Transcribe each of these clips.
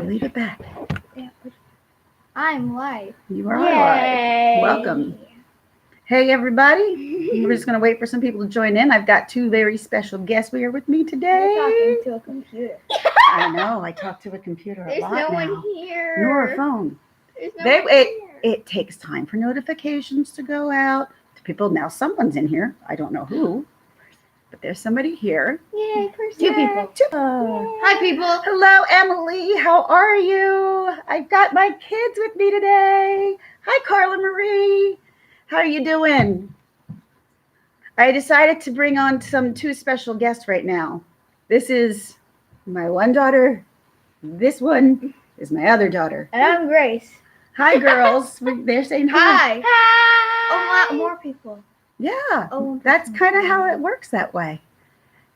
leave it back. Yeah. I'm live. You are live. Welcome. Hey, everybody. We're just going to wait for some people to join in. I've got two very special guests here with me today. You're talking to a computer. I know. I talk to a computer a lot There's no now. one here. Nor a phone. There's no one here. It takes time for notifications to go out to people. Now, someone's in here. I don't know who. But there's somebody here. Yay, person. Two people. Hi, people. Hello, Emily. How are you? I've got my kids with me today. Hi, Carla Marie. How are you doing? I decided to bring on two special guests right now. This is my one daughter. This one is my other daughter. And I'm Grace. Hi, girls. They're saying hi. Hi. Oh, more people. Yeah, Oh, that's kind of how it works that way.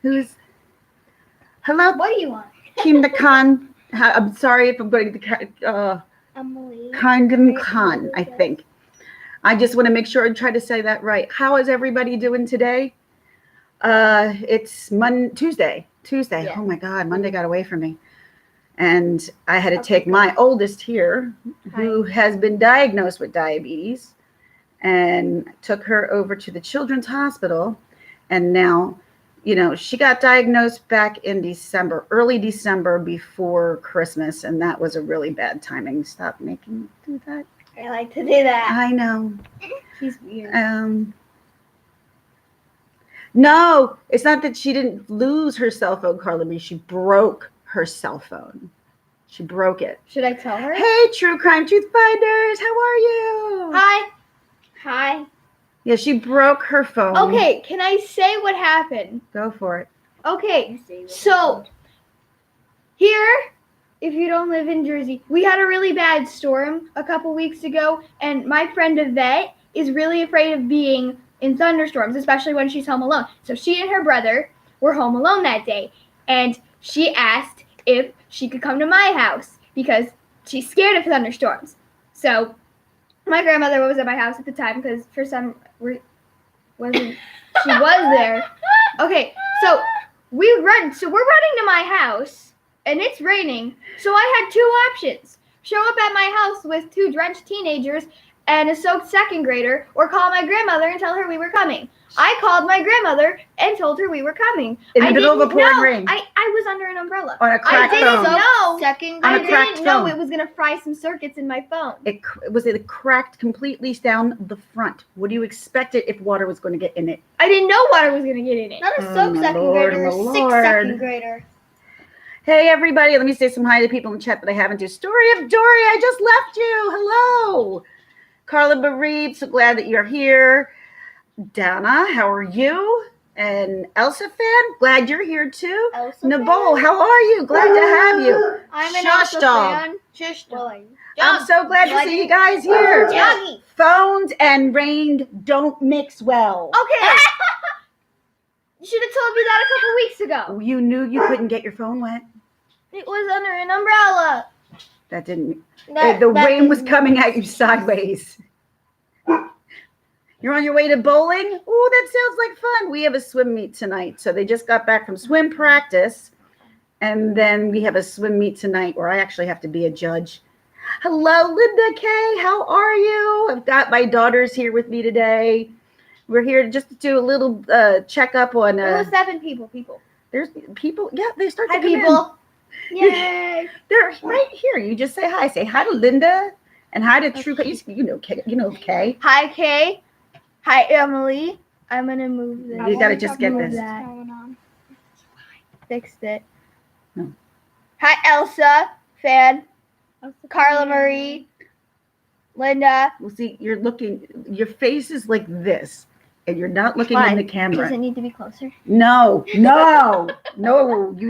Hello, What do you want? Kim the Khan. I'm sorry if I'm going to Emily. Kingdom Khan, I think. I just want to make sure I try to say that right. How is everybody doing today? It's Tuesday. Yeah. Oh my God, Monday got away from me. And I had to take my oldest here, who has been diagnosed with diabetes, and took her over to the Children's Hospital. And now, she got diagnosed back in early December before Christmas. And that was a really bad timing. Stop making me do that. I like to do that. I know. She's weird. No, it's not that she didn't lose her cell phone, Carla. She broke her cell phone. She broke it. Should I tell her? Hey, True Crime Truth Finders. How are you? Hi. Yeah, she broke her phone. Okay, can I say what happened? Go for it. Okay, so here, if you don't live in Jersey, we had a really bad storm a couple weeks ago, and my friend Yvette is really afraid of being in thunderstorms, especially when she's home alone. So she and her brother were home alone that day, and she asked if she could come to my house because she's scared of thunderstorms. So my grandmother was at my house at the time because for some reason she was there. Okay, so we're running to my house and it's raining. So I had two options: show up at my house with two drenched teenagers and a soaked second grader, or call my grandmother and tell her we were coming. I called my grandmother and told her we were coming. In the middle of a pouring rain. I was under an umbrella. On a cracked phone. I didn't know it was going to fry some circuits in my phone. It cracked completely down the front. What do you expect if water was going to get in it? I didn't know water was going to get in it. Not a soaked second grader, a sick second grader. Hey, everybody. Let me say some hi to people in the chat that I haven't do. Story of Dory, I just left you. Hello. Carla Marie, so glad that you're here. Donna, how are you? And Elsa fan, glad you're here too. Nabol, how are you? Glad to have you. I'm an Shush Elsa dog. fan. Shush dog. I'm so glad to see you guys here. Doggy. Phones and rain don't mix well. Okay. You should have told me that a couple weeks ago. You knew you couldn't get your phone wet? It was under an umbrella. That didn't. The rain was coming at you sideways. You're on your way to bowling? Oh, that sounds like fun. We have a swim meet tonight. So they just got back from swim practice. And then we have a swim meet tonight where I actually have to be a judge. Hello, Linda Kay. How are you? I've got my daughters here with me today. We're here just to do a little checkup on. There were 7 people. There's people. Yeah, they start Hi, to come people. in. Yay. They're right here. You just say hi. Say hi to Linda and hi to True. You know Kay. Hi, Kay. Hi, Emily. I'm going to move this. You got to just get Move this. that. Fixed it. No. Hi, Elsa, fan. Carla Marie. Linda. Well, see, your face is like this, and you're not looking in the camera. Does it need to be closer? No, you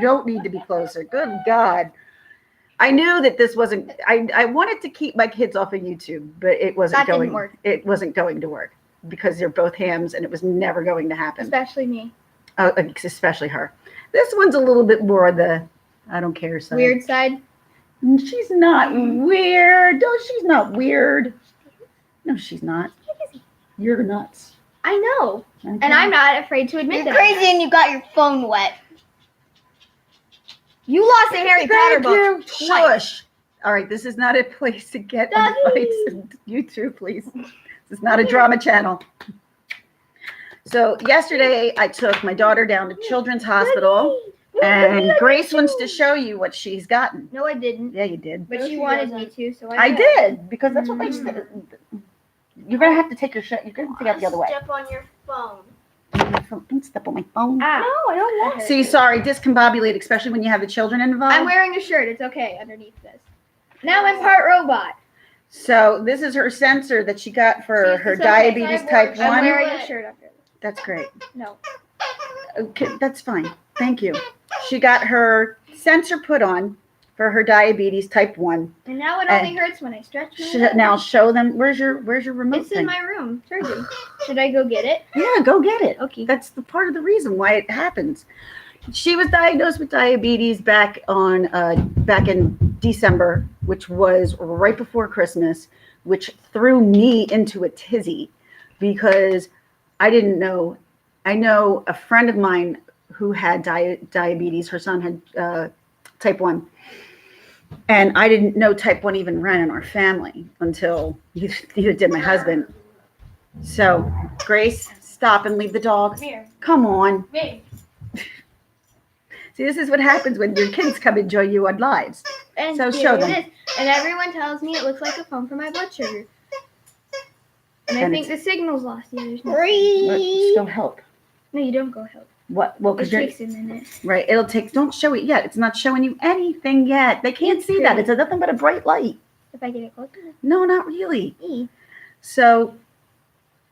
don't need to be closer. Good God. I knew that this wasn't, I wanted to keep my kids off of YouTube, but it wasn't That didn't work. It wasn't going to work because they're both hams and it was never going to happen. Especially me. Especially her. This one's a little bit more the, I don't care side. Weird side? She's not weird. No, she's not weird. No, she's not. You're nuts. I know. Okay. And I'm not afraid to admit You're that. crazy and you got your phone wet. You lost a Harry Potter book. Thank you. Shush. All right, this is not a place to get Doggy. advice. You too, please. This is not a drama channel. So yesterday I took my daughter down to Children's Hospital, and Grace wants to show you what she's gotten. No, I didn't. Yeah, you did. But No, she she wanted me doesn't. to, so I did, because that's what they said. You're gonna have to take your shirt. You're gonna take it out the other way. Step on your phone. Don't step on my phone. Ah, No, I don't want See, sorry, discombobulated, especially when you have the children involved. I'm wearing a shirt. It's okay underneath this. Now I'm part robot. So this is her sensor that she got for See, her it's okay. diabetes type I'm 1. wearing a shirt under this. That's great. No. Okay, that's fine. Thank you. She got her sensor put on for her diabetes type 1. And now it only hurts when I stretch my leg. Now show them. Where's your remote It's thing? in my room, charging. Should I go get it? Yeah, go get it. Okay. That's the part of the reason why it happens. She was diagnosed with diabetes back in December, which was right before Christmas, which threw me into a tizzy because I didn't know. I know a friend of mine who had diabetes. Her son had type 1. And I didn't know type 1 even ran in our family until neither did my husband. So, Grace, stop and leave the dog. Here. Come on. Me. See, this is what happens when your kids come and join you on lives. And So here show it them. is. And everyone tells me it looks like a phone for my blood sugar. And I And think the signal's lost. Yeah, there's no, But Free. still help. no, you don't go help. What? Well, It because you're takes a minute. right. It'll take. Don't show it yet. It's not showing you anything yet. They can't It's see that. pretty. It's nothing but a bright light. If I get it closer. No, not really. E. So,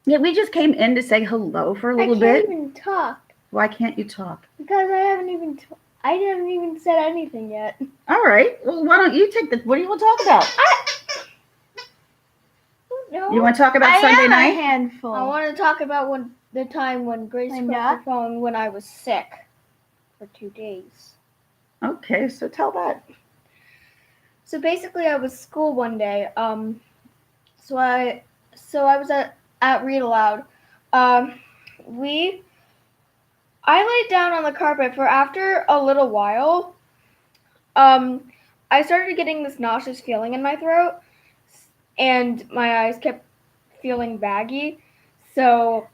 yeah, we just came in to say hello for a little I bit. can't even talk Why can't you talk? because I haven't even said anything yet. All right. Well, why don't you take the? What do you want to talk about? No. You want to talk about Sunday night? handful. I want to talk about the time when Grace I'm broke not. the phone when I was sick for 2 days. Okay, so tell that. So basically, I was school one day. So I was at Read Aloud. I laid down on the carpet for after a little while. I started getting this nauseous feeling in my throat, and my eyes kept feeling baggy. So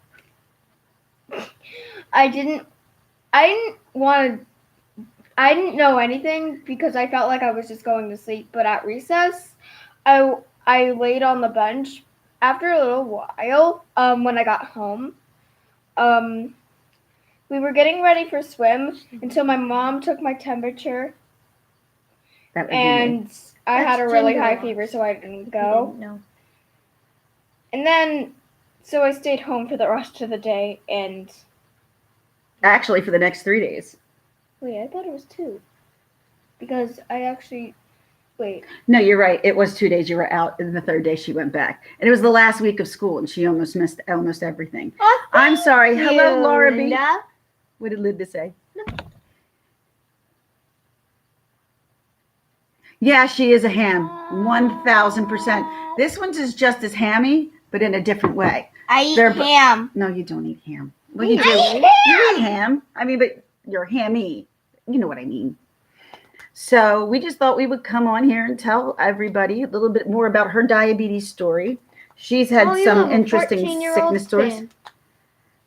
I didn't know anything because I felt like I was just going to sleep. But at recess, I laid on the bench. After a little while, when I got home, we were getting ready for swim until my mom took my temperature, That would be me. and I had a That's really ginger high loss. fever, so I didn't go. No. And then, so I stayed home for the rest of the day, and Actually, for the next 3 days. wait, I thought it was 2. Because I actually, No, you're right. It was 2 days you were out, and the third day she went back. And it was the last week of school, and she almost missed almost everything. I'm sorry. Hello, Laura B. Linda. What did Linda say? Yeah, she is a ham. 1,000%. This one's is just as hammy, but in a different way. I eat They're- ham. No, you don't eat ham. Well, you do. I eat You eat ham. I mean, but you're hammy. You know what I mean. So we just thought we would come on here and tell everybody a little bit more about her diabetes story. She's had Oh, you some have a interesting 14-year-old sickness stories. fan.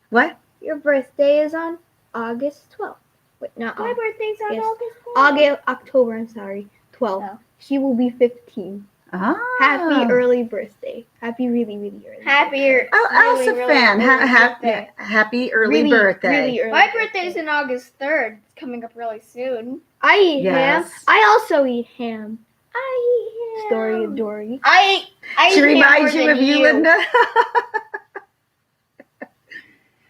What? Your birthday is on August 12th. Wait, not My August. birthday's on Yes. August 12th. October, I'm sorry. 12th. Oh. She will be 15. Ah. Happy early birthday. Happy really, really early. Happier. Oh, really, Elsa really fan. early Happy, birthday. happy early Really, birthday. Really early. My birthday's in August 3rd. It's coming up really soon. I eat ham. Yes. I also eat ham. I eat ham. Story of Dory. I She eat ham reminds more you than of you, Linda.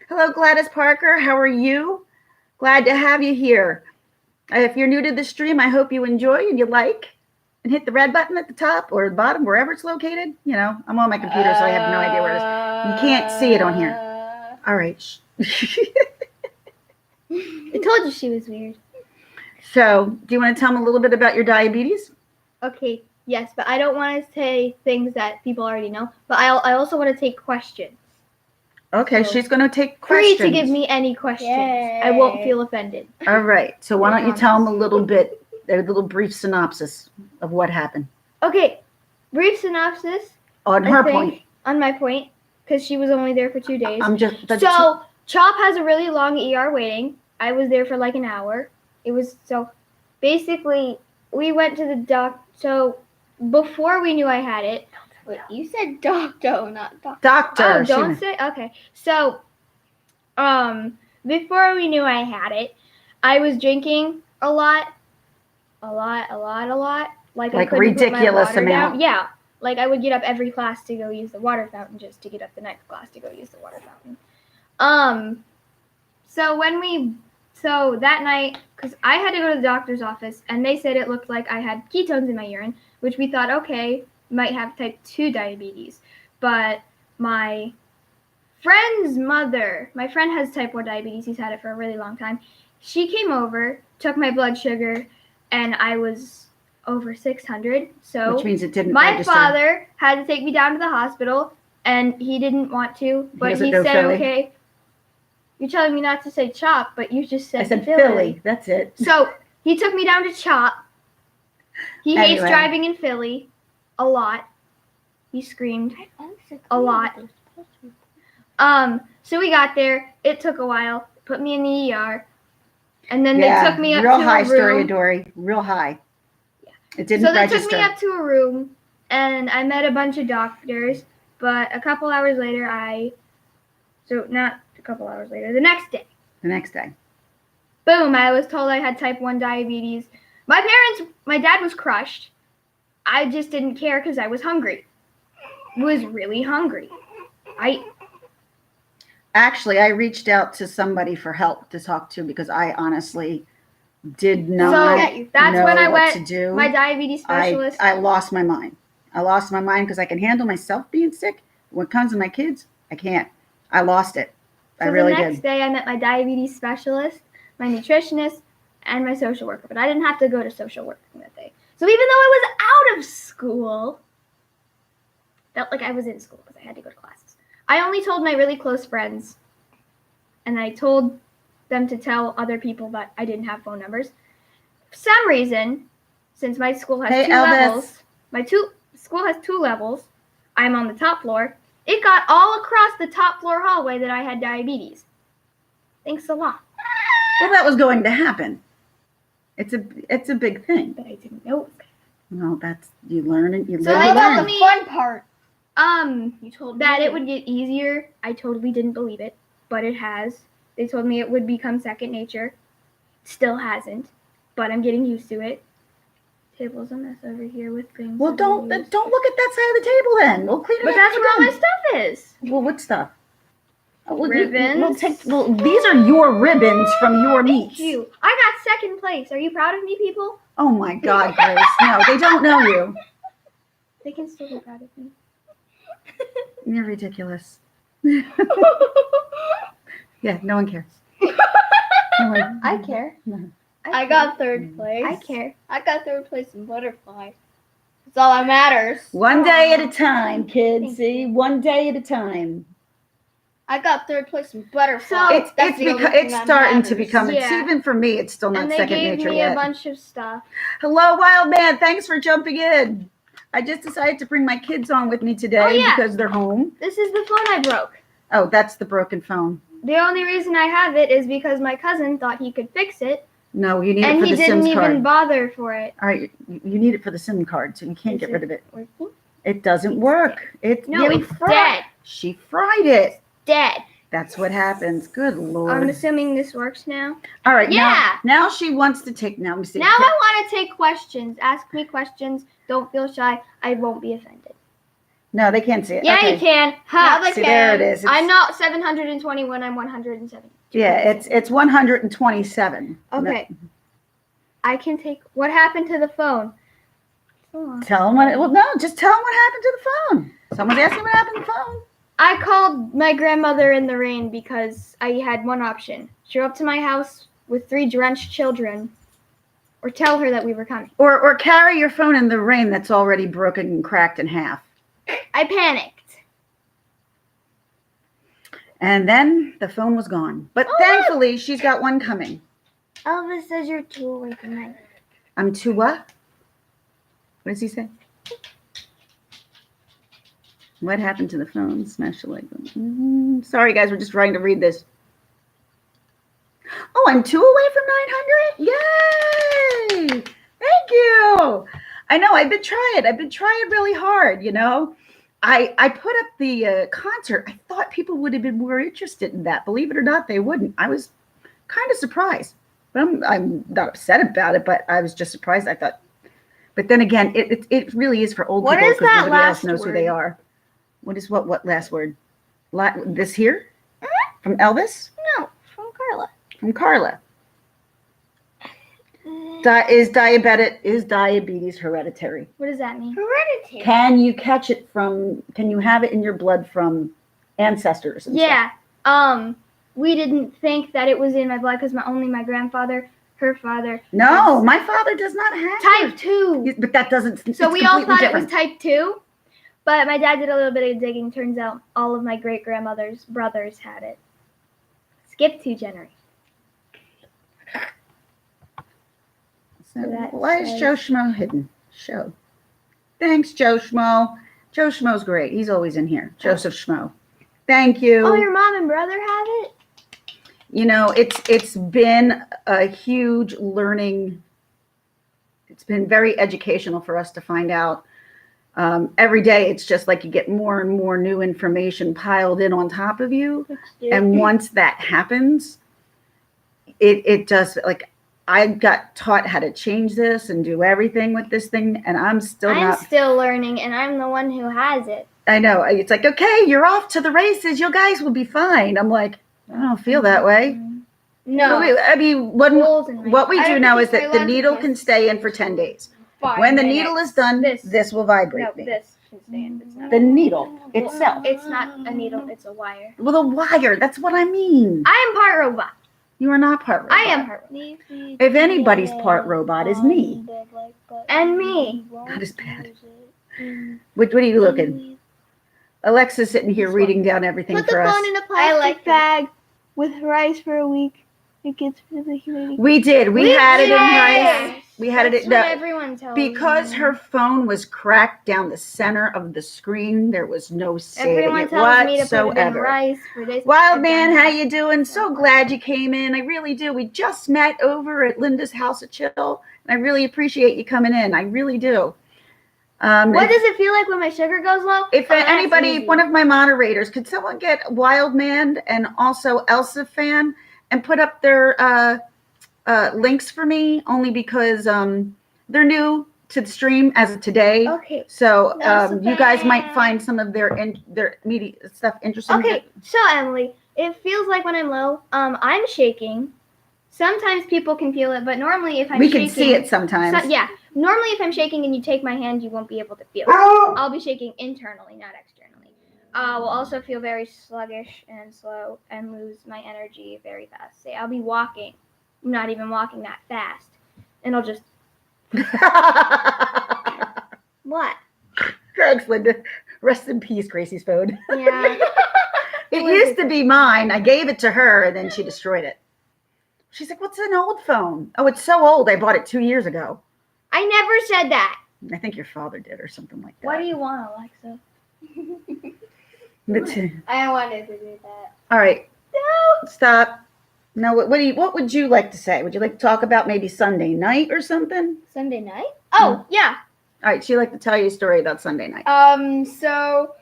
Hello, Gladys Parker. How are you? Glad to have you here. If you're new to the stream, I hope you enjoy and you like. And hit the red button at the top or the bottom, wherever it's located. You know, I'm on my computer, so I have no idea where it is. You can't see it on here. All right. I told you she was weird. So, do you want to tell them a little bit about your diabetes? Okay, yes, but I don't want to say things that people already know. But I also want to take questions. Okay, So, she's going to take Free questions. to give me any questions. Yay. I won't feel offended. All right. So, why don't you tell them a little bit a little brief synopsis of what happened Okay, brief synopsis on I her think. point. on my point because she was only there for 2 days. I'm just So Chop has a really long ER waiting. I was there for like an hour. It was so basically we went to the doc. So before we knew I had it. Wait, you said doctor, not doctor. doctor. Oh, she don't meant- say okay. So before we knew I had it, I was drinking a lot. Like I Like couldn't put my ridiculous water amount. down. Yeah. Like I would get up every class to go use the water fountain just to get up the next class to go use the water fountain. So that night, because I had to go to the doctor's office and they said it looked like I had ketones in my urine, which we thought, okay, might have type 2 diabetes. But my friend's mother, my friend has type 1 diabetes, he's had it for a really long time. She came over, took my blood sugar, and I was over 600. So which means it didn't my register. father had to take me down to the hospital, and he didn't want to, but doesn't he know said, Philly. okay, you're telling me not to say Chop, but you just said I said Philly. Philly. That's it. So he took me down to Chop. He hates Anyway. driving in Philly a lot. He screamed. A lot. So we got there. It took a while. Put me in the ER. And then they took me up real to high a story, room. Dory. Real high. Yeah. It didn't So they register. took me up to a room, and I met a bunch of doctors. But a couple hours later, not a couple hours later, the next day, the next day. boom, I was told I had type 1 diabetes. My dad was crushed. I just didn't care because I was hungry. Was really hungry. Actually, I reached out to somebody for help to talk to because I honestly did not that's know when I what to went. do. My diabetes specialist. I lost my mind. I lost my mind because I can handle myself being sick. When it comes to my kids, I can't. I lost it. I really the next did. day, I met my diabetes specialist, my nutritionist, and my social worker. But I didn't have to go to social work that day. So even though I was out of school, felt like I was in school because I had to go to classes. I only told my really close friends, and I told them to tell other people that I didn't have phone numbers. For some reason, since my school has Hey, 2 Elvis. levels, school has 2 levels. I'm on the top floor. It got all across the top floor hallway that I had diabetes. Thanks a lot. Well, that was going to happen. It's a big thing. But I didn't know. Well, that's you learn and you So live they and told learn. me- fun part. You told me that it would get easier. I totally didn't believe it, but it has. They told me it would become second nature. Still hasn't, but I'm getting used to it. Table's a mess over here with things. Well, that I don't used. look at that side of the table then. We'll clean it But up. that's when where all we're my done. stuff is. Well, what stuff? Oh, Ribbons. Well, these are your ribbons from your meets. Thank you. I got second place. Are you proud of me, people? Oh my God, Grace! No, they don't know you. They can still be proud of me. You're ridiculous. Yeah, no one cares. No one- I care. No. I got 3rd place. I care. I got 3rd place in butterfly. That's all that matters. One day at a time, kids. Thank See, one day at a time. I got 3rd place in butterfly. So- It's That's the only thing it's that starting to matters. become. It's Yeah. even for me. It's still not And they second gave nature me yet. a bunch of stuff. Hello, Wild Man. Thanks for jumping in. I just decided to bring my kids on with me today Oh, yeah. because they're home. This is the phone I broke. Oh, that's the broken phone. The only reason I have it is because my cousin thought he could fix it, No, you need and it for he the didn't SIM even card. bother for it. All right, you need it for the SIM card, so you can't Is get it rid of it. working? It doesn't work. No, we it's dead. She fried it. Dead. That's what happens. Good Lord. I'm assuming this works now. All right. Yeah. Now she wants to take. Now let me see. Now I want to take questions. Ask me questions. Don't feel shy. I won't be offended. No, they can't see it. Yeah, okay. you can. Now Ha. they See, there it can. is. It's- I'm not 721. I'm 170. Yeah, it's 127. Okay. I can take. What happened to the phone? No, tell them what. Well, no, just tell them what happened to the phone. Someone's asking what happened to the phone. I called my grandmother in the rain because I had one option: show up to my house with 3 drenched children, or tell her that we were coming. Or carry your phone in the rain that's already broken and cracked in half. I panicked. And then the phone was gone. But Oh, thankfully, she's got one coming. Elvis says you're too away from me. I'm too what? What does he say? What happened to the phone? Smash the like. Sorry, guys. We're just trying to read this. Oh, I'm 2 away from 900. Yay! Thank you. I know. I've been trying really hard. You know, I put up the concert. I thought people would have been more interested in that. Believe it or not, they wouldn't. I was kind of surprised. But I'm not upset about it. But I was just surprised. I thought. But then again, it really is for old What people is because that nobody else last knows who they word? are. What is what last word? This here? From Elvis? No, from Carla. From Carla. Is diabetes hereditary? What does that mean? Hereditary. Can you have it in your blood from ancestors? And Yeah. We didn't think that it was in my blood because only my grandfather, her father. No, my father does not have Type 2. But that doesn't. So it's we all completely thought different. it was type 2. But my dad did a little bit of digging. Turns out all of my great grandmother's brothers had it. Skip 2 generations. So that why is says- Joe Schmo hidden? Show. Thanks, Joe Schmo. Joe Schmo's great. He's always in here. Joseph Schmo. Thank you. Oh, your mom and brother have it? You know, it's been a huge learning. It's been very educational for us to find out. Every day, it's just like you get more and more new information piled in on top of you. And once that happens, it does, like, I got taught how to change this and do everything with this thing, and I'm still I'm not. still learning, and I'm the one who has it. I know. It's like, okay, you're off to the races. You guys will be fine. I'm like, I don't feel that way. No. I mean, Holes in my what we I do have now to is keep that my the lens needle close. can stay in for 10 days. 5 When the minutes. needle is done, This. this will vibrate No, me. this can stand. It's not. The needle itself. It's not a needle. It's a wire. Well, the wire, that's what I mean. I am part robot. You are not part robot. I am part robot. If anybody's part robot, is me. And me. That is bad. What are you looking? Alexa's sitting here reading down everything Put the for us. phone in a I plastic like bag with rice for a week. It gets rid of the humidity. We did. We had it in did. rice. We had That's it what in everyone tells because me. her phone was cracked down the center of the screen. There was no saving Everyone it tells me to put it in whatsoever. rice for this. Wild I've man, done how that. you doing? So glad you came in. I really do. We just met over at Linda's House of Chill, and I really appreciate you coming in. I really do. What does it feel like when my sugar goes low? If Oh, that's anybody, easy. one of my moderators, could someone get Wild Man and also Elsa Fan and put up their links for me? Only because they're new to the stream as of today. Okay. So Elsa you guys might Fan. find some of their media stuff interesting. Okay. So Emily, it feels like when I'm low, I'm shaking. Sometimes people can feel it, but normally if I'm We shaking, can see it sometimes. yeah. Normally if I'm shaking and you take my hand, you won't be able to feel it. I'll be shaking internally, not externally. Will also feel very sluggish and slow and lose my energy very fast. Say I'll be walking, not even walking that fast, and I'll just what? Thanks, Linda. Rest in peace, Gracie's phone. Yeah. It used to be mine. I gave it to her, and then she destroyed it. She's like, "What's an old phone? Oh, it's so old. I bought it 2 years ago." I never said that. I think your father did, or something like that. What do you want, Alexa? I wanted to do that. All right, No. stop. No, what would you like to say? Would you like to talk about maybe Sunday night or something? Sunday night? Oh, yeah. All right, she'd like to tell you a story about Sunday night. So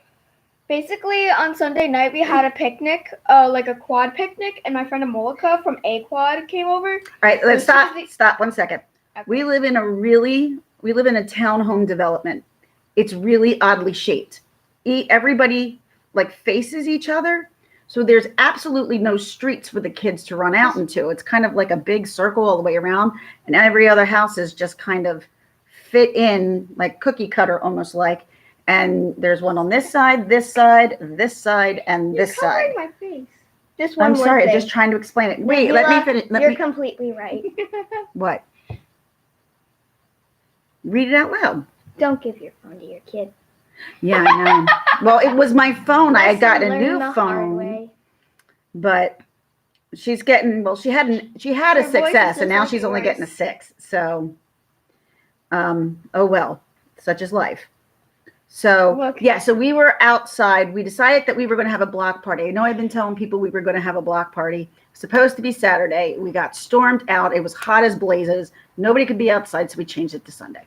basically on Sunday night we had a picnic, like a quad picnic, and my friend Amolika from A Quad came over. All right, let's So stop. she's Stop 1 second. Okay. We live in a townhome development. It's really oddly shaped. Everybody like faces each other. So there's absolutely no streets for the kids to run out into. It's kind of like a big circle all the way around. And every other house is just kind of fit in like cookie cutter, almost like. And there's one on this side, this side, this side, and this side. my face. Just one I'm more sorry, I'm thing. just trying to explain it. Wait, let me Mila, finish. You're completely right. What? Read it out loud. Don't give your phone to your kid. Yeah, I know. Well, it was my phone. I had gotten a Lesson new learned the hard phone, way. but she's getting. Well, she had a Her voice is success, and just now like she's only yours. getting a 6. So Oh well, such is life. So Look. yeah, so we were outside. We decided that we were going to have a block party. I know I've been telling people we were going to have a block party. Supposed to be Saturday. We got stormed out. It was hot as blazes. Nobody could be outside, so we changed it to Sunday.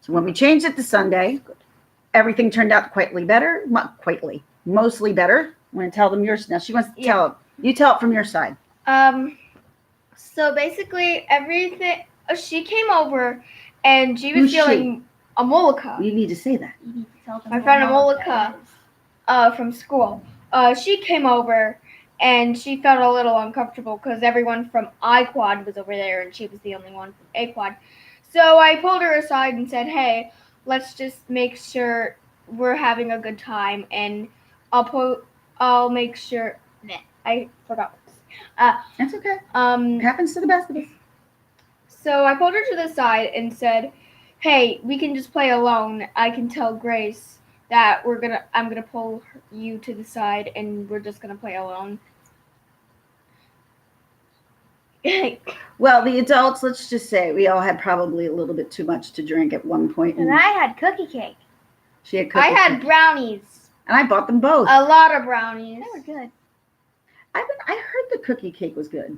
So when we changed it to Sunday, everything turned out mostly better. I'm going to tell them yours now. She wants to tell it. You tell it from your side. So basically everything. She came over, and she was Who's she? feeling Amolika. You need to say that. My friend Amolika, from school. She came over, and she felt a little uncomfortable because everyone from iQuad was over there, and she was the only one from AQuad. So I pulled her aside and said, "Hey, let's just make sure we're having a good time, and I'll make sure." I forgot. That's okay. It happens to the best of us. So I pulled her to the side and said, "Hey, we can just play alone. I can tell Grace that I'm gonna pull you to the side, and we're just gonna play alone." Well, the adults, let's just say, we all had probably a little bit too much to drink at one point. And I had cookie cake. She had cookies. I had brownies. And I bought them both. A lot of brownies. They were good. I heard the cookie cake was good.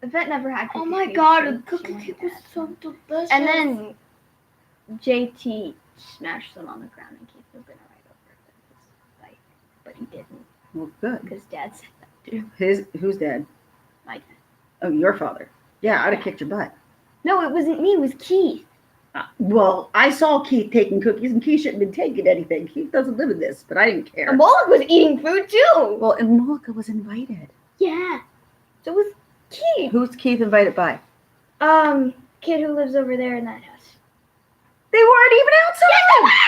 Yvette never had cookie Oh my cake. god, so the she cookie wanted cake that. was so delicious. And then JT smashed them on the ground and Keith was gonna ride over it, but he didn't Well, good. because Dad said that too. Who's dead? My dad. Oh, your father. Yeah, I'd have kicked your butt. No, it wasn't me. It was Keith. Well, I saw Keith taking cookies, and Keith shouldn't have been taking anything. Keith doesn't live in this, but I didn't care. Amolik was eating food too. Well, and Malika was invited. Yeah. So was Keith. Who's Keith invited by? Kid who lives over there in that house. They weren't even outside. Yes,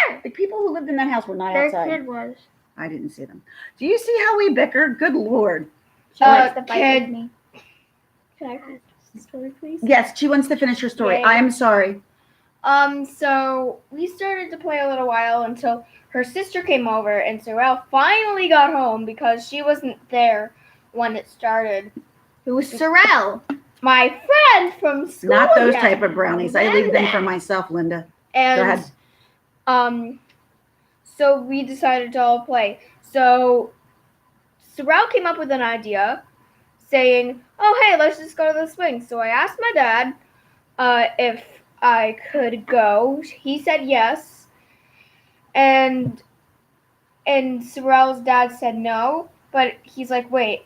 they were. The people who lived in that house were not Their outside. kid was. I didn't see them. Do you see how we bicker? Good Lord. She likes to fight kid. with me. Can I finish the story, please? Yes, she wants to finish her story. Yay. I am sorry. So we started to play a little while until her sister came over, and Sorrel finally got home because she wasn't there when it started. It was Sorrel. My friend from school. Not those again. type of brownies. I leave them for myself, Linda. And so we decided to all play. So Sorrel came up with an idea saying, "Oh, hey, let's just go to the swing." So I asked my dad if I could go. He said yes. And Sorrel's dad said no, but he's like, "Wait,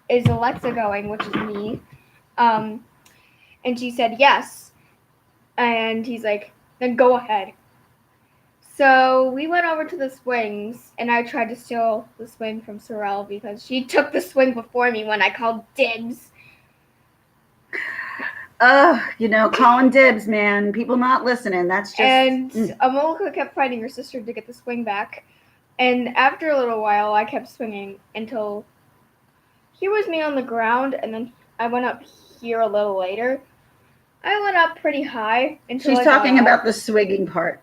is Alexa going?" Which is me. And she said yes. And he's like, "Then go ahead." So we went over to the swings, and I tried to steal the swing from Sorrel because she took the swing before me when I called dibs. Calling dibs, man. People not listening. That's just. And Amolika kept fighting her sister to get the swing back. And after a little while, I kept swinging until here was me on the ground, and then I went up here a little later. I went up pretty high until She's I got talking off. about the swigging part.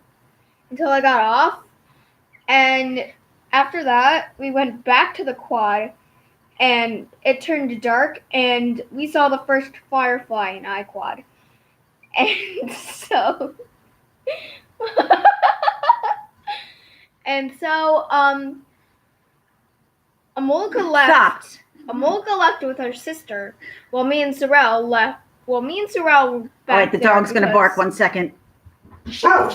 Until I got off. And after that, we went back to the quad, and it turned dark, and we saw the first firefly in iQuad. And so... Amolika left. Stopped. Amolika left with her sister, while me and Sorrel left. Well, me and Sorrel were back All right, the there dog's going to because- bark 1 second. Stop!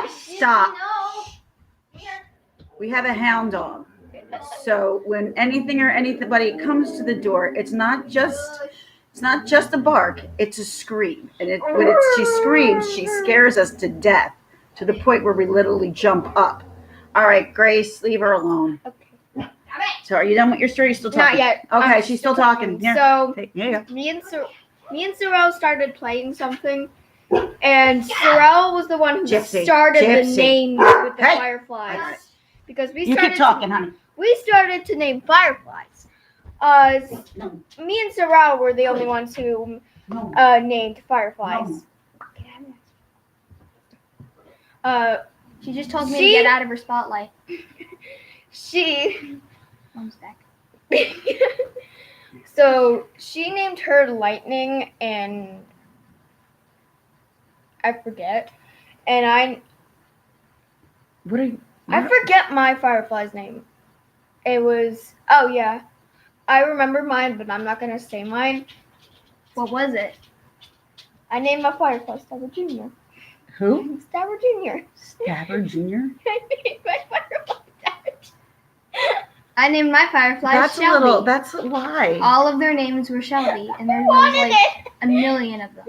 Stop. We have a hound dog. So when anything or anybody comes to the door, it's not just a bark, it's a scream. And she screams, she scares us to death to the point where we literally jump up. All right, Grace, leave her alone. Okay. So are you done with your story? You're still talking? Not yet. Okay, I'm she's still talking. Here. So Here you go. me and Sorrel started playing something, and Sorrel was the one who Gypsy. started Gypsy. the names with the Hey. fireflies. Because we You started keep talking, honey. we started to name fireflies. Me and Sorrel were the only ones who No. named fireflies. She just told me to She- get out of her spotlight. She Mom's back. So she named her Lightning, and I forget. And What are you? I forget my firefly's name. It was, oh yeah. I remember mine, but I'm not going to say mine. What was it? I named my firefly Stabber Jr. Who? Stabber Jr. Stabber Jr.? I named my firefly Stabber Jr. I named my firefly That's Shelby. a little. That's why. All of their names were Shelby, and there was Wanted like a million of them.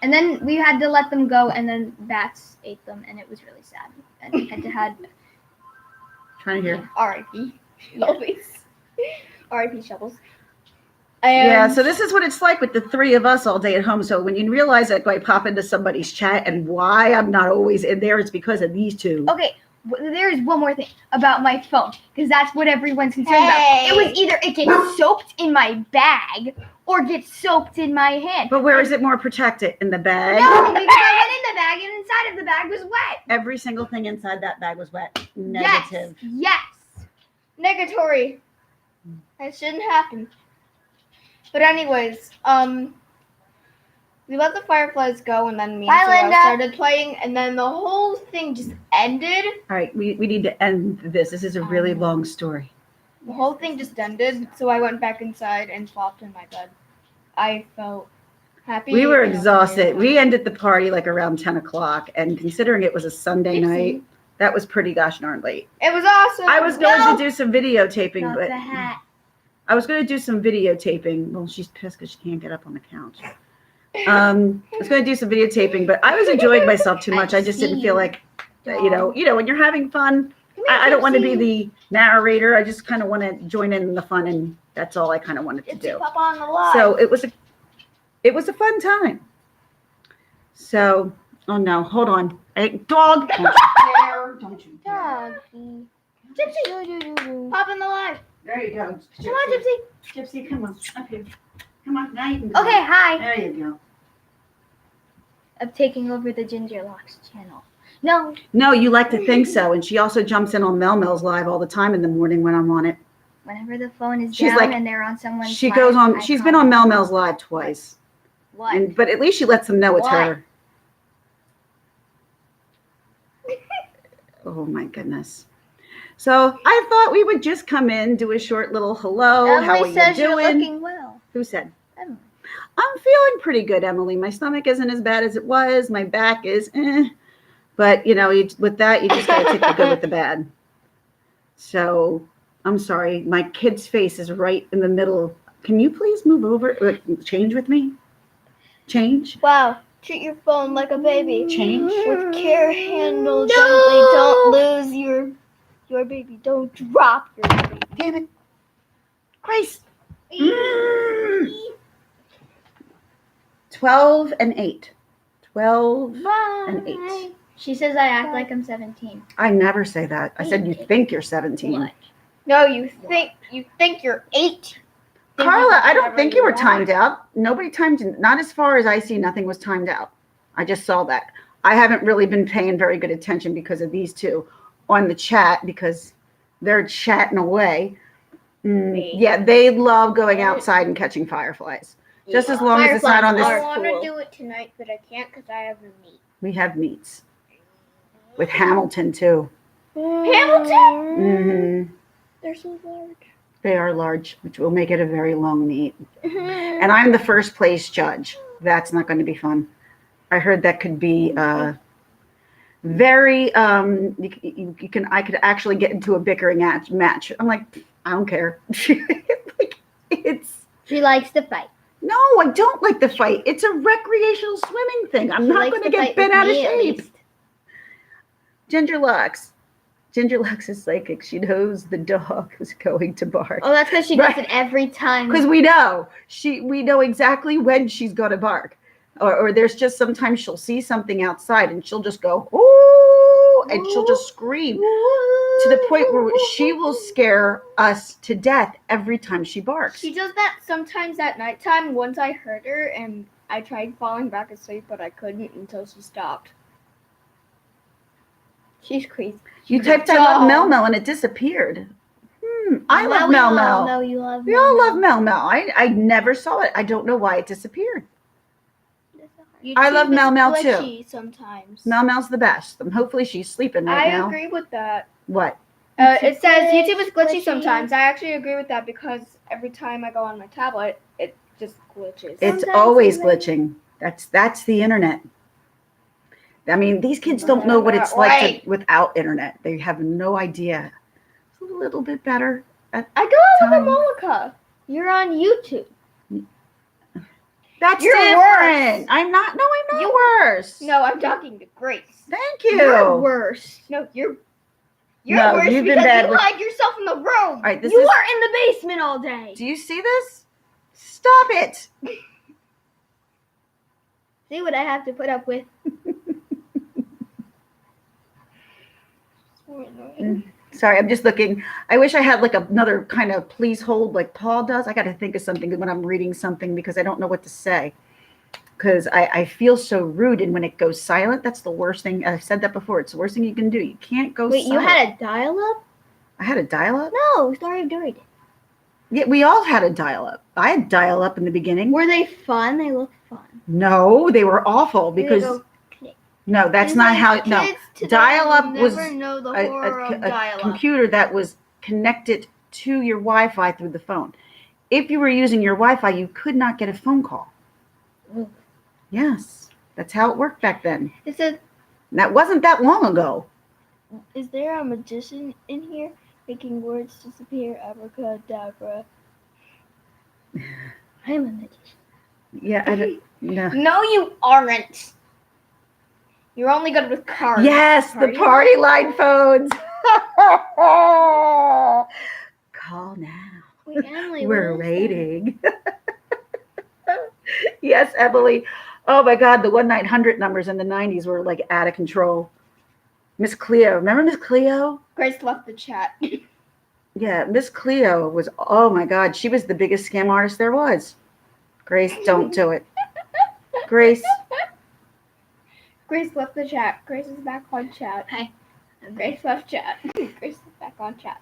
And then we had to let them go, and then bats ate them, and it was really sad. And we had Trying to hear. R.I.P. Shelby's. R.I.P. Shovels. Yeah, And so this is what it's like with the three of us all day at home. So when you realize that I pop into somebody's chat and why I'm not always in there, it's because of these two. Okay, there's one more thing about my phone, because that's what everyone's concerned Hey. about. It was either it gets soaked in my bag or gets soaked in my hand. But where is it more protected? In the bag? No, because I went in the bag and inside of the bag was wet. Every single thing inside that bag was wet. Negative. Yes. negatory. That shouldn't happen. But anyways, we let the fireflies go, and then me Bye, and Sarah Linda. started playing, and then the whole thing just ended. All right, we need to end this. This is a really long story. The whole thing just ended, so I went back inside and flopped in my bed. I felt happy. We were and exhausted. okay. We ended the party like around 10 o'clock, and considering it was a Sunday night, that was pretty gosh darn late. It was awesome. I was going to do some videotaping, Not but the hat. I was going to do some videotaping. Well, she's pissed because she can't get up on the couch. I was going to do some videotaping, but I was enjoying myself too much. I just didn't feel like, you know, when you're having fun. I don't want to be the narrator. I just kind of want to join in the fun, and that's all I kind of wanted to do. Pop on the live. So it was a fun time. So, oh no, hold on, hey, dog! Don't you dare! Don't you dare! Doggy. Gypsy. Pop in the live. There you go. Come on, Gypsy. Gypsy, come on, up here. Come on, now you can. Okay, hi. There you go. I'm taking over the Ginger Locks channel. No. No, you like to think so, and she also jumps in on Mel Mel's live all the time in the morning when I'm on it. Whenever the phone is She's down like- and they're on someone's She live, goes on. I She's call been on them. Mel Mel's live twice, What? but at least she lets them know it's What? her. Oh my goodness. So I thought we would just come in, do a short little hello. How are Emily you says you're doing? looking well. Who said? Emily. I'm feeling pretty good, Emily. My stomach isn't as bad as it was. My back is, but you know, with that, you just gotta take the good with the bad. So I'm sorry, my kid's face is right in the middle. Can you please move over? Change with me? Change? Wow. Treat your phone like a baby. Change? With care, handle No! gently. Don't lose your baby. Don't drop your baby. Damn it. Grace. 12 and 8. 12 and 8. She says I act like I'm 17. I never say that. I said you think you're 17. What? No, you think you're 8. Carla, I don't think you were timed out. Nobody timed you. Not as far as I see, nothing was timed out. I just saw that. I haven't really been paying very good attention because of these two on the chat because they're chatting away. Yeah, they love going outside and catching fireflies. Just as long as it's not on this. I want to do it tonight, but I can't because I have a meet. We have meets with Hamilton too. Hamilton? hmm They're so large. They are large, which will make it a very long meet. And I'm the first place judge. That's not going to be fun. I heard that could be very. You can. I could actually get into a bickering match. I'm like, I don't care. Like, it's. She likes to fight. No, I don't like the fight. It's a recreational swimming thing. I'm not going to get bent out of shape. Ginger Lux. Ginger Lux is psychic. She knows the dog is going to bark. Oh, that's because she Right. does it every time. Because we know exactly when she's going to bark. Or there's just sometimes she'll see something outside and she'll just go, ooh, and she'll just scream to the point where she will scare us to death every time she barks. She does that sometimes at nighttime. Once I heard her, and I tried falling back asleep, but I couldn't until she stopped. She's crazy. You typed I love Mel Mel and it disappeared. I love Mel Mel. No, you love We all love Mel Mel. I never saw it. I don't know why it disappeared. I love YouTube is Mel Mel, too. glitchy sometimes. Mel Mel's the best. Hopefully she's sleeping right I now. agree with that. What? It says YouTube is glitchy glitchy. sometimes. I actually agree with that because every time I go on my tablet, it just glitches. It's Sometimes always even- glitching. That's the internet. I mean, these kids don't know what it's like Right. without internet. They have no idea. It's a little bit better. I go out Time. with a Molika. You're on YouTube. That's You're different. worse. I'm not You- worse. No, I'm talking to Grace. Thank you. You're worse. No, you're No, worse you've been because bad you with- hide yourself in the room. All right, this You is. are in the basement all day. Do you see this? Stop it. See what I have to put up with? Sorry, I'm just looking. I wish I had like another kind of please hold like Paul does. I got to think of something when I'm reading something because I don't know what to say. Because I feel so rude, and when it goes silent, that's the worst thing. I've said that before. It's the worst thing you can do. You can't go Wait, silent. you had a dial-up? I had a dial-up? No, Story of Dory did. Yeah, we all had a dial-up. I had dial-up in the beginning. Were they fun? They looked fun. No, they were awful Did they because go- no, that's not how. No, dial-up was know the a computer that was connected to your Wi-Fi through the phone. If you were using your Wi-Fi, you could not get a phone call. Really? Yes, that's how it worked back then. It said, And that wasn't that long ago. Is there a magician in here making words disappear? Abracadabra. I'm a magician. Yeah, I don't, no. No, you aren't. You're only good with cards. Yes, the party line phones. Call now. Wait, Emily, We're what is waiting. Yes, Emily. Oh my God, the 1-900 numbers in the 90s were like out of control. Miss Cleo, remember Miss Cleo? Grace left the chat. Yeah, Miss Cleo was, oh my God, she was the biggest scam artist there was. Grace, don't do it. Grace, Grace left the chat. Grace is back on chat. Hi. Grace left chat. Grace is back on chat.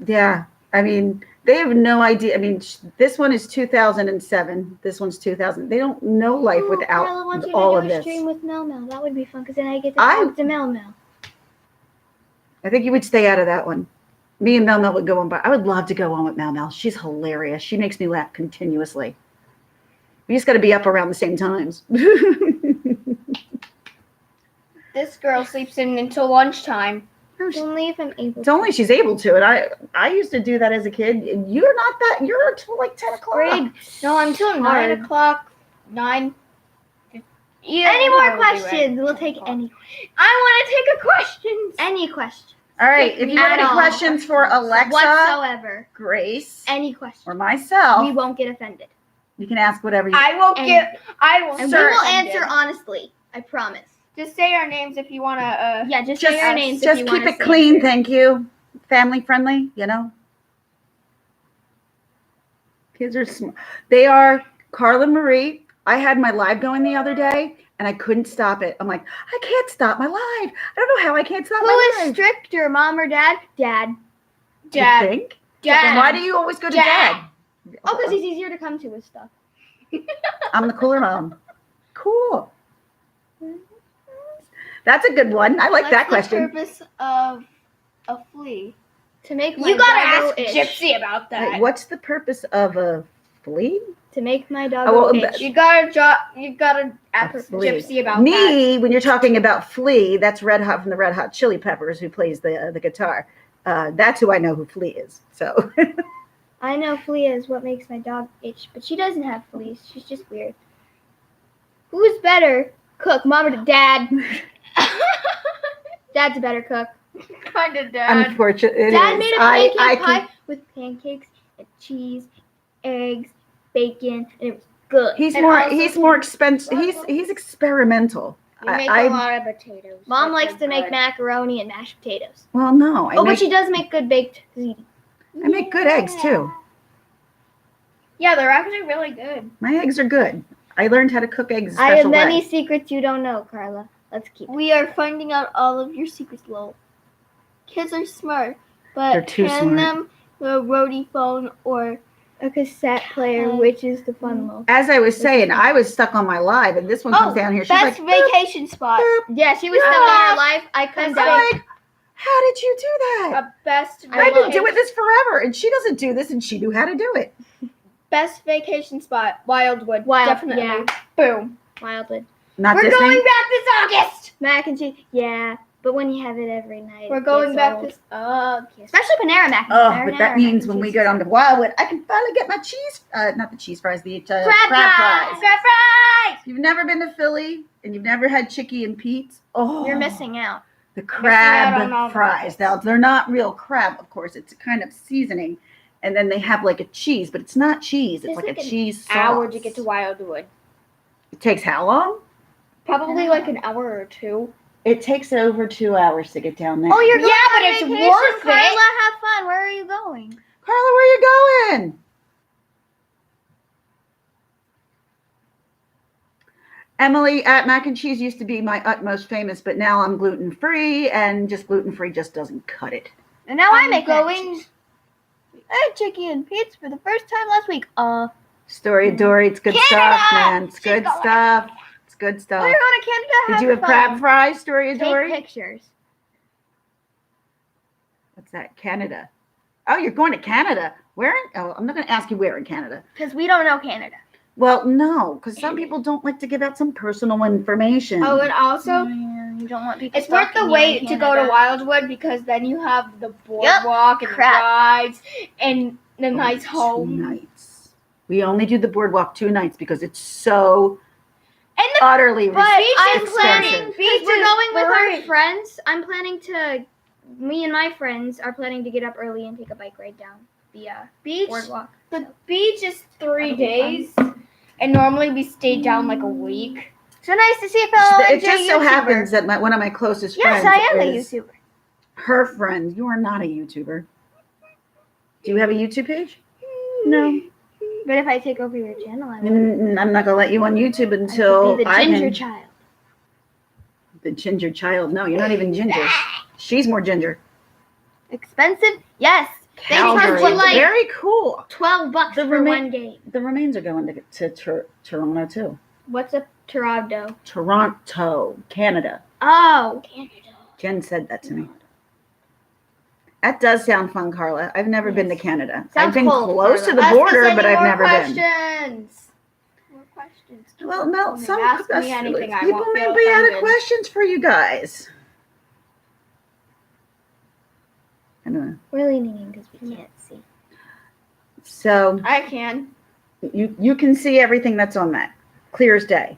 yeah, I mean, they have no idea. I mean, this one is 2007. This one's 2000. They don't know life Oh, without Carla wants you all to of do a this. stream with Mel Mel. That would be fun because then I get to I- talk to Mel Mel. I think you would stay out of that one. Me and Mel Mel would go on, but I would love to go on with Mel Mel. She's hilarious. She makes me laugh continuously. We just got to be up around the same times. This girl sleeps in until lunchtime. Only if I'm able It's only she's able to. And I used to do that as a kid. And you're not that. You're until like 10 o'clock. Grade. No, until 9 Hard. o'clock. 9. Yeah, Any more probably right. questions? We'll take any I want to take a question. any questions All right. If you have At any all. questions for Alexa, whatsoever. Grace, Any question. or myself, We won't get offended, you can ask whatever you I will And- get. I will. and Sir, we will offended. answer honestly. I promise. Just say our names if you want to. Yeah, just Just- say your names. if Just you keep wanna it say clean. it. Thank you. Family friendly, you know. Kids are smart. They are. Carla Marie, I had my live going the other day and I couldn't stop it. I'm like, I can't stop my live. I don't know how I can't stop Who my is live. stricter, mom or dad? Dad. You Dad. think? Dad. Then why do you always go to Dad. dad? Oh, because he's easier to come to with stuff. I'm the cooler mom. Cool. That's a good one. I like that question. What's the purpose of a flea? To make my You gotta doggo ask itch. Gypsy about that. Wait, what's the purpose of a flea? To make my dog Oh, well, itch. You gotta ask A flea. Gypsy about that. Me, when you're talking about Flea, that's Red Hot from the Red Hot Chili Peppers, who plays the guitar. That's who I know who Flea is. So I know flea is what makes my dog itch, but she doesn't have fleas. She's just weird. Who's better cook, mom or dad? Dad's a better cook. Kind of dad. unfortunately, Dad made a pancake I pie with pancakes and cheese, eggs, bacon, and it was good. He's And more. also- He's more expensive. He's experimental. We make I- a lot of potatoes. Mom but likes they're to make good. macaroni and mashed potatoes. Well, no, I Oh, make but she does make good baked ziti. I make good eggs too. Yeah, they're actually really good. My eggs are good. I learned how to cook eggs a I have special many way. secrets you don't know, Carla. Let's keep it. We are finding out all of your secrets, lol. Kids are smart, but They're too hand smart. them the roadie phone or a cassette player, which is the fun little. As I was saying, I was stuck on my live, and this one comes down here. She's Best like, boop, vacation spot. boop. Yeah, she was stuck on her life. I come I'm down. like, how did you do that? A best. I've been doing this forever, and she doesn't do this, and she knew how to do it. Best vacation spot. Wildwood. Wild, Definitely. yeah. Boom. Wildwood. Not We're Disney. going back this August. Mac and cheese. Yeah, but when you have it every night, We're it going gets back old. this August. Especially Panera Mac. Oh, Marinara but that mac means and when we cheese. go down to Wildwood, I can finally get my cheese, not the cheese fries, the crab fries. Crab fries. If you've never been to Philly and you've never had Chicky and Pete's, oh, You're missing out. the out on all crab the fries. Now they're not real crab, of course. It's a kind of seasoning, and then they have like a cheese, but it's not cheese. It's It's like a like an cheese sauce. Hour to get to Wildwood. It takes how long? Probably like an hour or two. It takes over 2 hours to get down there. Oh, you're going Yeah, on but it's vacation, worth it. Carla, have fun. Where are you going? Carla, where you going? Emily at Mac and Cheese used to be my utmost famous, but now I'm gluten free, and just gluten free just doesn't cut it. And now I I'm make going- I had chicken and pizza for the first time last week. Story of Dory, it's good Canada! stuff, man. It's She's good going. stuff. It's good Oh, stuff. you're going to Canada? Did you have fun. crab fries, Story of Take Dory? pictures. What's that? Canada. Oh, you're going to Canada. Where? Oh, I'm not going to ask you where in Canada. Because we don't know Canada. Well, no, because some people don't like to give out some personal information. Oh, and also, You don't want people it's worth the stalking you wait in to go to Canada. Wildwood because then you have the boardwalk and the Crap. rides and the nice 2 home. nights. We only do the boardwalk 2 nights because it's so And the utterly But I'm expensive. planning, Beach because we're is going with free. our friends. I'm planning to, me and my friends are planning to get up early and take a bike ride down the beach. boardwalk. The beach is 3 That'll be days, and normally we stay down like a week. So nice to see a fellow It just so YouTuber. happens that one of my closest Yes, friends I am a is YouTuber. her friend. You are not a YouTuber. Do you have a YouTube page? No. But if I take over your channel, I will. I'm not going to let you on YouTube I until could be the I ginger can. child. The ginger child. No, you're not even ginger. She's more ginger. Expensive? Yes. They charge Calgary. you like Very cool. $12 The for remain- one game. The remains are going to Toronto too. What's a Toronto? Toronto, Canada. Oh, Canada. Jen said that to me. That does sound fun, Carla. I've never been to Yes. Canada. Sounds I've been cold, close to Carla. the Ask us border, any but I've more never been. questions. More questions. Well, no, Ask some me anything, I people won't may feel be out of offended. questions for you guys. I don't know. We're leaning in because we can't see. So I can. you can see everything that's on that, clear as day.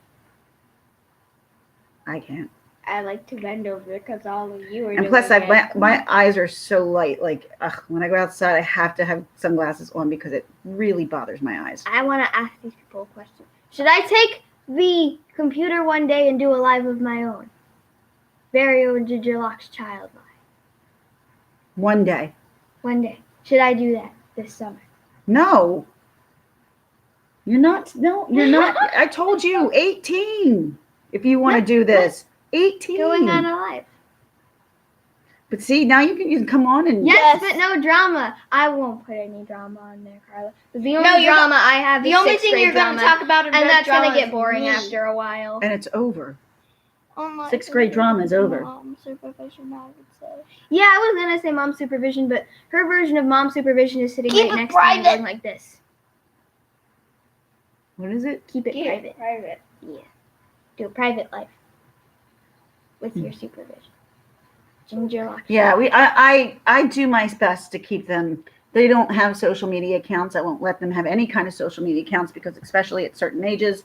I can't. I like to bend over because all of you are And doing plus, it. my eyes are so light. Like when I go outside, I have to have sunglasses on because it really bothers my eyes. I want to ask these people a question. Should I take the computer one day and do a live of my own? Very own Ginger Locks child live. One day. One day. Should I do that this summer? No. You're not. No, you're not. I told you, 18. If you want to do this, 18. Going on a live. But see, now you can come on and Yes, but no drama. I won't put any drama on there, Carla. The only No, you're drama I have The is only sixth thing grade you're going drama, to talk about in and that that's drama gonna get is boring me. after a while. and it's over. Oh 6th grade drama is over. Mom supervision, I would say. Yeah, I was gonna say mom supervision, but her version of mom supervision is sitting Keep right it next to me private. going like this. What is it? Keep it private. Private. Yeah. Do a private life with your supervision. Ginger Locks. Yeah, I do my best to keep them. They don't have social media accounts. I won't let them have any kind of social media accounts because especially at certain ages,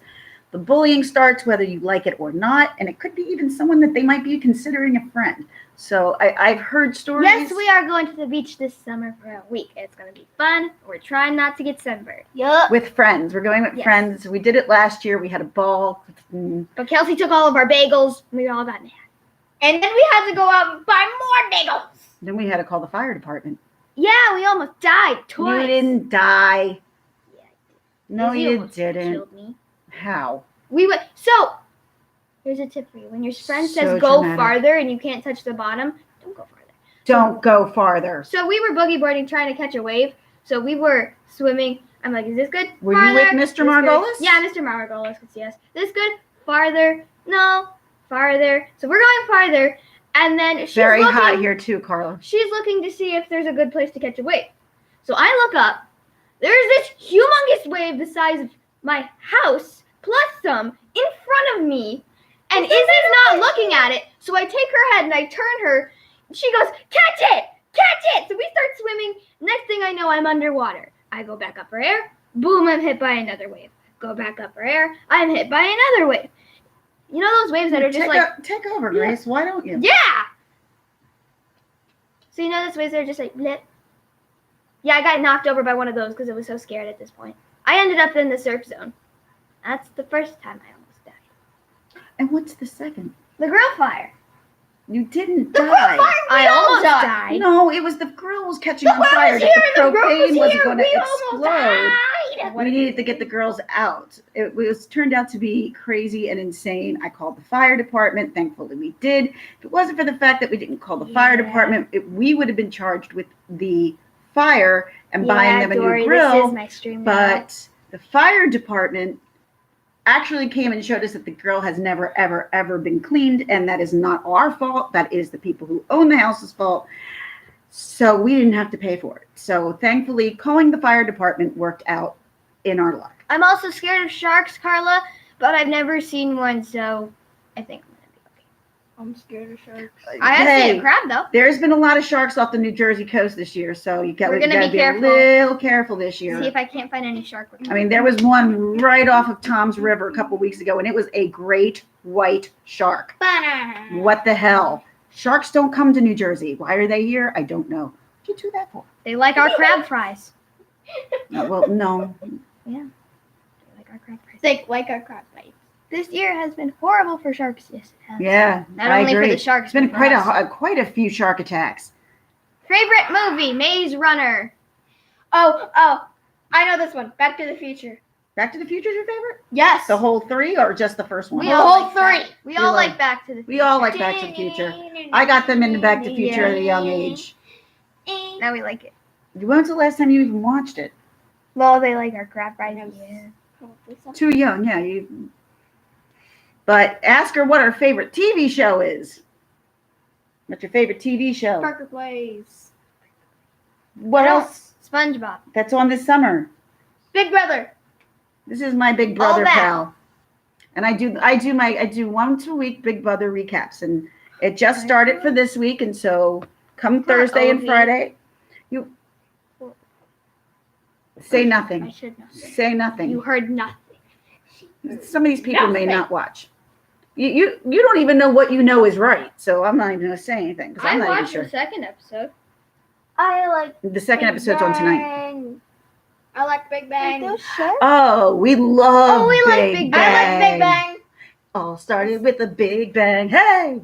the bullying starts whether you like it or not, and it could be even someone that they might be considering a friend. So I've heard stories. Yes, we are going to the beach this summer for a week. It's gonna be fun. We're trying not to get sunburned. Yup. with friends. We're going with Yes. friends. We did it last year. We had a ball. But Kelsey took all of our bagels. And we all got mad. And then we had to go out and buy more bagels. Then we had to call the fire department. Yeah, we almost died twice. You didn't die. Yeah, No, Izzy you almost didn't. Killed me. How? We went. So here's a tip for you: when your friend So says go dramatic. farther and you can't touch the bottom, don't go farther. Don't go farther. So we were boogie boarding, trying to catch a wave. So we were swimming I'm like, is this good? Were you with Mr. This good? Margolis? Yeah, Mr. Margolis could see us. This good? Farther. No. Farther. So we're going farther. And then she's Very looking, hot here too, Carla. She's looking to see if there's a good place to catch a wave. So I look up. There's this humongous wave the size of my house, plus some, in front of me. And Izzy's not looking at it. So I take her head and I turn her. She goes, catch it! Catch it! So we start swimming. Next thing I know, I'm underwater. I go back up for air. Boom, I'm hit by another wave. Go back up for air. I'm hit by another wave. You know those waves that are just Take over, Grace. Why don't you? yeah! So you know those waves that are just like, blip? Yeah, I got knocked over by one of those because I was so scared at this point. I ended up in the surf zone. That's the first time I almost died. And what's the second? The grill fire. You didn't die. I almost died. No, it was the grill was catching on The grill fire. was The here, the grill propane was was here. going to We almost explode. died. We needed to get the girls out. It was turned out to be crazy and insane. I called the fire department. Thankfully, we did. If it wasn't for the fact that we didn't call the fire department, we would have been charged with the fire and buying them a Dory, new grill. This is my stream now. But the fire department actually came and showed us that the grill has never, ever, ever been cleaned, and that is not our fault. That is the people who own the house's fault. So we didn't have to pay for it. So thankfully, calling the fire department worked out in our luck. I'm also scared of sharks, Carla, but I've never seen one, so I think I'm gonna be okay. I'm scared of sharks. I have seen a crab though. There's been a lot of sharks off the New Jersey coast this year, so We're gotta gonna be be a careful. little careful this year. See if I can't find any shark. I mean, there was one right off of Tom's River a couple weeks ago, and it was a great white shark. What the hell? Sharks don't come to New Jersey. Why are they here? I don't know. What'd you do that for? They like our crab fries. Well, no. They like our crab fries. They like our crab bites. This year has been horrible for sharks. Yes, it has. Yeah, Not I only agree. for the sharks, It's been but for us. quite a few shark attacks. Favorite movie: Maze Runner. Oh, I know this one. Back to the Future. Back to the Future is your favorite? Yes. The whole three or just the first one? We The all whole like three. We all like- like Back to the Future. We all like Back to the Future. I got them into Back to the Future at a young age. Now we like it. When was the last time you even watched it? Well, they like our crab fries. Yeah. Too young, yeah. But ask her what her favorite TV show is. What's your favorite TV show? Parker Plays. What else? SpongeBob. That's on this summer. Big Brother. This is my Big Brother that. pal. And I do once a week Big Brother recaps, and it just started for this week, and so come Thursday and Ovi. Friday, you say I nothing. should know. Say nothing. You heard nothing. Some of these people may Nothing. not watch. You don't even know what you know is right, so I'm not even going to say anything because I'm I not even watched sure. the second episode. I like. The second episode's on tonight. Bang. I like Big Bang. Oh, we love. Oh, we like Big Big Bang. I like Big Bang. All started with a Big Bang. Hey,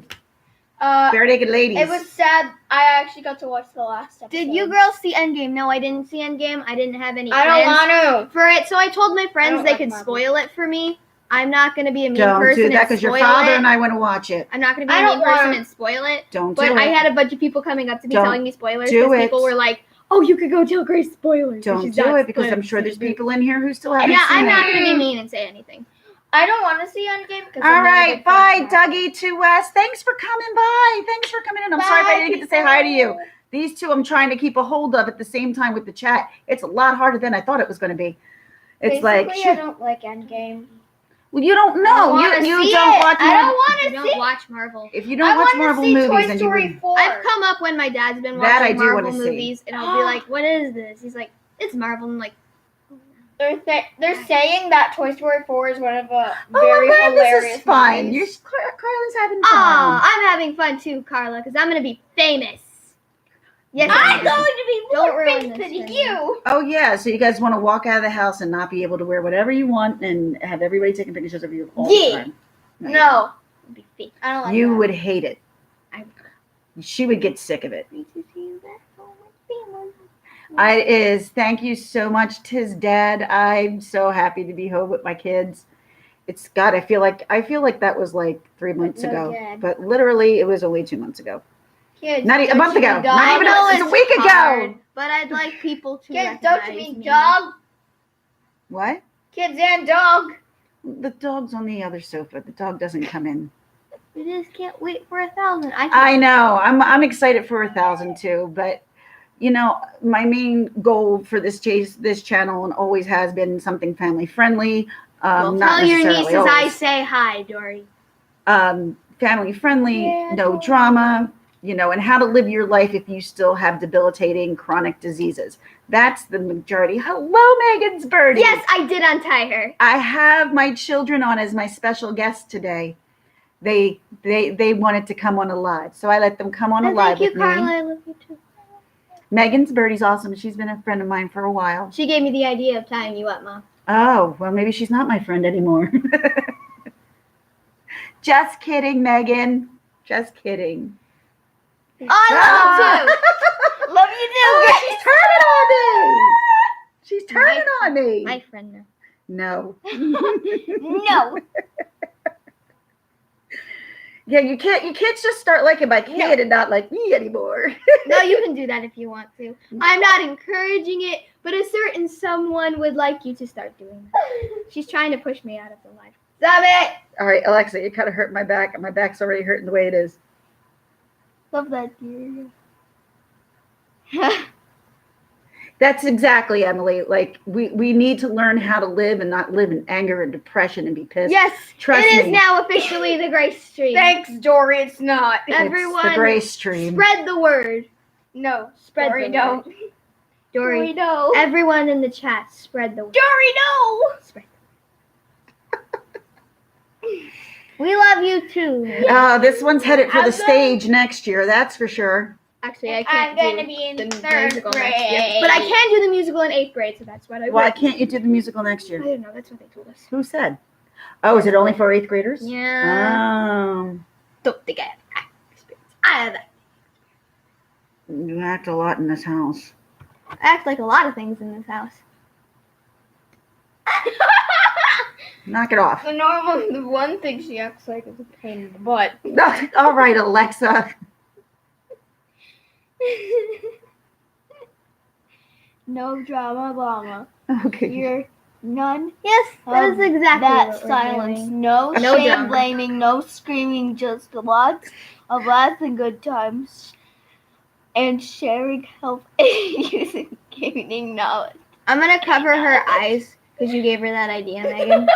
Bare Naked Ladies. It was sad. I actually got to watch the last episode. Did you girls see Endgame? No, I didn't see Endgame. I didn't have any I plans don't want to. for it, so I told my friends don't they like could Marvel. spoil it for me. I'm not gonna be a mean Don't person do that and because your spoil father it. and I want to watch it. I'm not gonna be I a don't mean person wanna- and spoil it. Don't But do I it. had a bunch of people coming up to me Don't telling me spoilers do because it. people were like, "Oh, you could go tell Grace spoilers." Don't She's do not it because I'm spoilers. sure there's people in here who still haven't Yeah, seen I'm it. not gonna be mean and say anything. I don't want to see Endgame because All right, bye, Dougie to West. Thanks for coming by. Thanks for coming in. I'm sorry if I didn't get to say hi to you. These two I'm trying to keep a hold of at the same time with the chat. It's a lot harder than I thought it was going to be. It's like, I shit. don't like Endgame. Well, you don't know. You see don't it. watch I don't Marvel. want You to don't see. watch Marvel. If you don't watch Marvel movies, Toy then you Story would. 4. I've come up when my dad's been That I watching do Marvel wanna see. movies, and I'll be like, "What is this?" He's like, "It's Marvel." I'm like, They're saying that Toy Story 4 is one of the Oh, very I'm glad hilarious this is fun. movies. Carla's having fun. "Ah, I'm having fun too, Carla, because I'm gonna be famous." Yes, I'm I going am. to be Don't more ruin famous this than for me. you. Oh yeah, so you guys want to walk out of the house and not be able to wear whatever you want and have everybody taking pictures of you all the Yeah. time. No, I'll be fake. I don't like You that. would hate it. I She would get sick of it. Thank you so much, Tis Dad. I'm so happy to be home with my kids. It's God, I feel like that was like 3 months No, ago. Dad. But literally it was only 2 months ago. Kids, Not a don't month you ago. mean Not dog? even know it's a it's week hard, ago. but I'd like people to Kids, recognize don't you mean me. dog? What? Kids and dog. The dog's on the other sofa. The dog doesn't come in. You just can't wait for 1,000. I know. I'm excited for 1,000 too, but you know, my main goal for this channel and always has been something family friendly. Not tell your necessarily nieces I always. say hi, Dory. Family friendly, Yeah, no Dory. drama, you know, and how to live your life if you still have debilitating chronic diseases. That's the majority. Hello, Megan's birdie. Yes, I did untie her. I have my children on as my special guest today. They wanted to come on a live, so I let them come on a live Thank you, with Carla. me. I love you too. Megan's birdie's awesome. She's been a friend of mine for a while. She gave me the idea of tying you up, Mom. Oh, well, maybe she's not my friend anymore. Just kidding, Megan. Just kidding. I love you too. Love you Oh, she's turning on me. She's turning on me. My friend. No. No. Yeah, you can't just start liking my kid and not like me anymore. No, you can do that if you want to. I'm not encouraging it, but a certain someone would like you to start doing that. She's trying to push me out of the life. Stop it! All right, Alexa, you kind of hurt my back, and my back's already hurting the way it is. Love that, dear. That's exactly, Emily. Like, we need to learn how to live and not live in anger and depression and be pissed. Yes, Trust it is me. now officially the Grace Stream. Thanks, Dory. It's not. Everyone, It's the gray stream. spread the word. No, Spread Dory, the don't. word. Dory, no. everyone in the chat, spread the word. Dory, no. Spread the word. We love you too. This one's headed for the Hello. stage next year, that's for sure. Actually, I can't I'm gonna do be in the third musical grade. next year. But I can do the musical in 8th grade, so that's what I Why would. can't you do the musical next I year? don't know, that's what they told us. Who said? Oh, is it only for 8th graders? Yeah. Don't think I have that experience. I have that. You act a lot in this house. I act like a lot of things in this house. Knock it off. The one thing she acts like is a pain in the butt. All right, Alexa. No drama, llama. Okay. You're none. Yes, that is exactly That what we're silence. doing. No No shame, drama. blaming, no screaming, just lots of laughs and good times. And sharing help and using gaining knowledge. I'm gonna cover her eyes because you gave her that idea, Megan.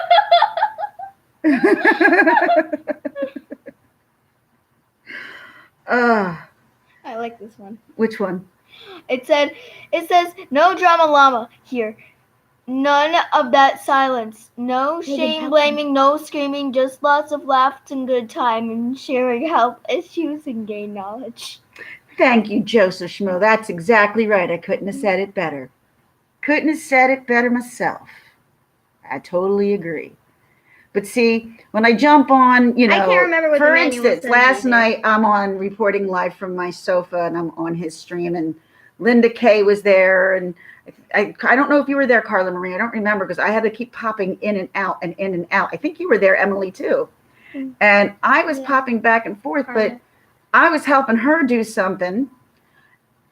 I like this one. Which one? It says no drama llama here. None of that silence. No shame, blaming, no screaming, just lots of laughs and good time and sharing help issues and gain knowledge. Thank you, Joseph Schmo. That's exactly right. I couldn't have said it better. Couldn't have said it better myself. I totally agree. But see, when I jump on, you know, I can't remember what for the manual instance, says last either. night I'm on reporting live from my sofa and I'm on his stream and Linda Kay was there. And I don't know if you were there, Carla Marie. I don't remember because I had to keep popping in and out and in and out. I think you were there, Emily, too. And I was popping back and forth, but I was helping her do something